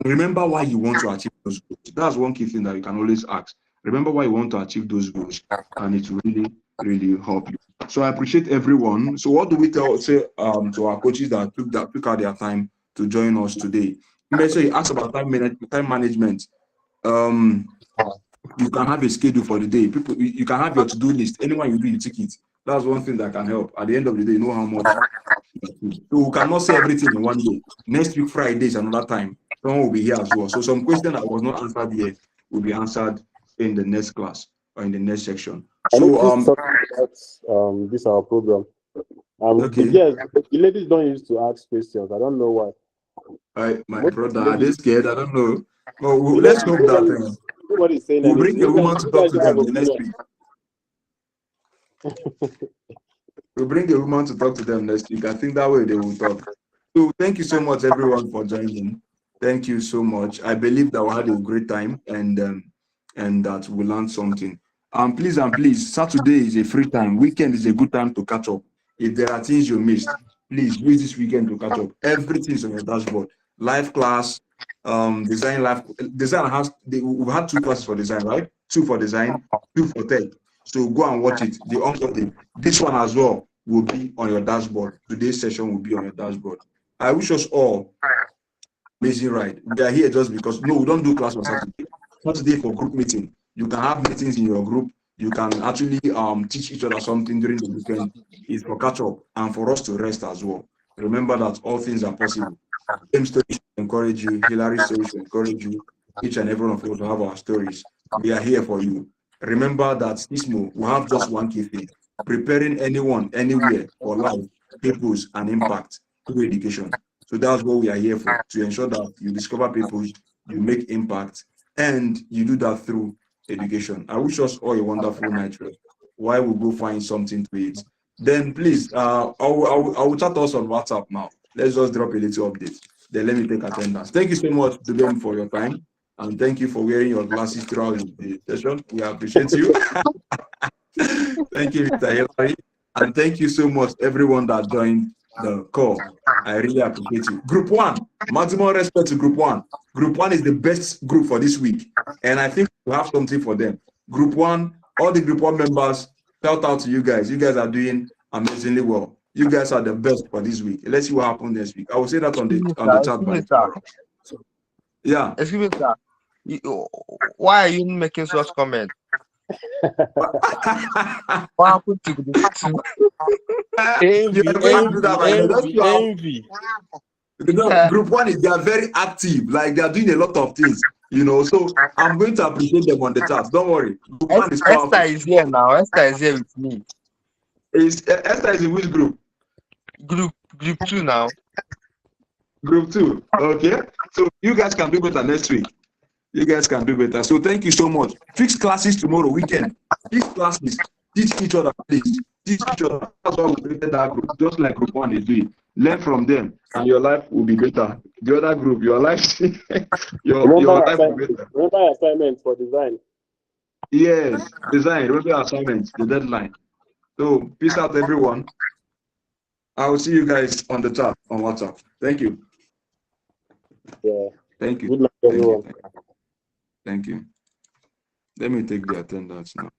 C: Remember why you want to achieve those goals. That's one key thing that you can always ask. Remember why you want to achieve those goals, and it will really, really help you. So I appreciate everyone. So what do we say to our coaches that took out their time to join us today? So you ask about time management. You can have a schedule for the day. People, you can have your to-do list. Anyone you do, you tick it. That's one thing that can help. At the end of the day, you know how much. So we cannot say everything in one day. Next week, Friday is another time. Someone will be here as well. So some question that was not answered here will be answered in the next class or in the next section. So
F: about this our program.
C: Okay.
F: The ladies don't used to ask questions. I don't know why.
C: My brother, are they scared? I don't know. Well, let's hope that
F: nobody's saying
C: we'll
F: anything.
C: bring a woman to talk to them the next week. We'll bring a woman to talk to them next week. I think that way they will talk. So thank you so much, everyone, for joining. Thank you so much. I believe that we had a great time and that we learned something. Please, Saturday is a free time. Weekend is a good time to catch up. If there are things you missed, please use this weekend to catch up. Everything is on your dashboard. Live class, design has we've had 2 classes for design, right? 2 for design, 2 for tech. So go and watch it. This one as well will be on your dashboard. Today's session will be on your dashboard. I wish us all amazing ride. We are here just because we don't do class on Saturday. Saturday for group meeting. You can have meetings in your group. You can actually teach each other something during the weekend. It's for catch up and for us to rest as well. Remember that all things are possible. Same story should encourage you. Hillary's story should encourage you. Each and every one of us will have our stories. We are here for you. Remember that Sismo will have just one key thing: preparing anyone, anywhere for life, purpose, and impact through education. So So that's what we are here for, to ensure that you discover people, you make impact, and you do that through education. I wish us all a wonderful night rest. While we go find something to eat, then please, I will chat us on WhatsApp now. Let's just drop a little update. Then let me take attendance. Thank you so much, Dubem, for your time, and thank you for wearing your glasses throughout the session. We appreciate you. Thank you, Mr. Hillary, and thank you so much, everyone that joined the call. I really appreciate you. Group 1, maximum respect to Group 1. Group 1 is the best group for this week, and I think we have something for them. Group 1, all the Group 1 members, shout out to you guys. You guys are doing amazingly well. You guys are the best for this week. Let's see what happens next week. I will say that on the chat by tomorrow. Yeah.
I: Excuse me, sir. Why are you making such comments? What happened to the
K: Envy.
C: Group 1 is, they are very active, like they are doing a lot of things, so I'm going to appreciate them on the chat. Don't worry. Group 1 is powerful.
I: Esther is here now. Esther is here with me.
C: Esther is in which group?
I: Group 2 now.
C: Group 2. Okay. So you guys can do better next week. You guys can do better. So thank you so much. Fixed classes tomorrow, weekend. Fixed classes. Teach each other, please. Teach each other. That's why we created that group, just like Group 1 is doing. Learn from them, and your life will be better. The other group, your life, your life will be better.
F: Remember your assignment for design.
C: Yes, design. Remember your assignment, the deadline. So peace out, everyone. I will see you guys on the chat on WhatsApp. Thank you.
F: Yeah.
C: Thank you.
F: Good luck, everyone.
C: Thank you. Let me take the attendance now.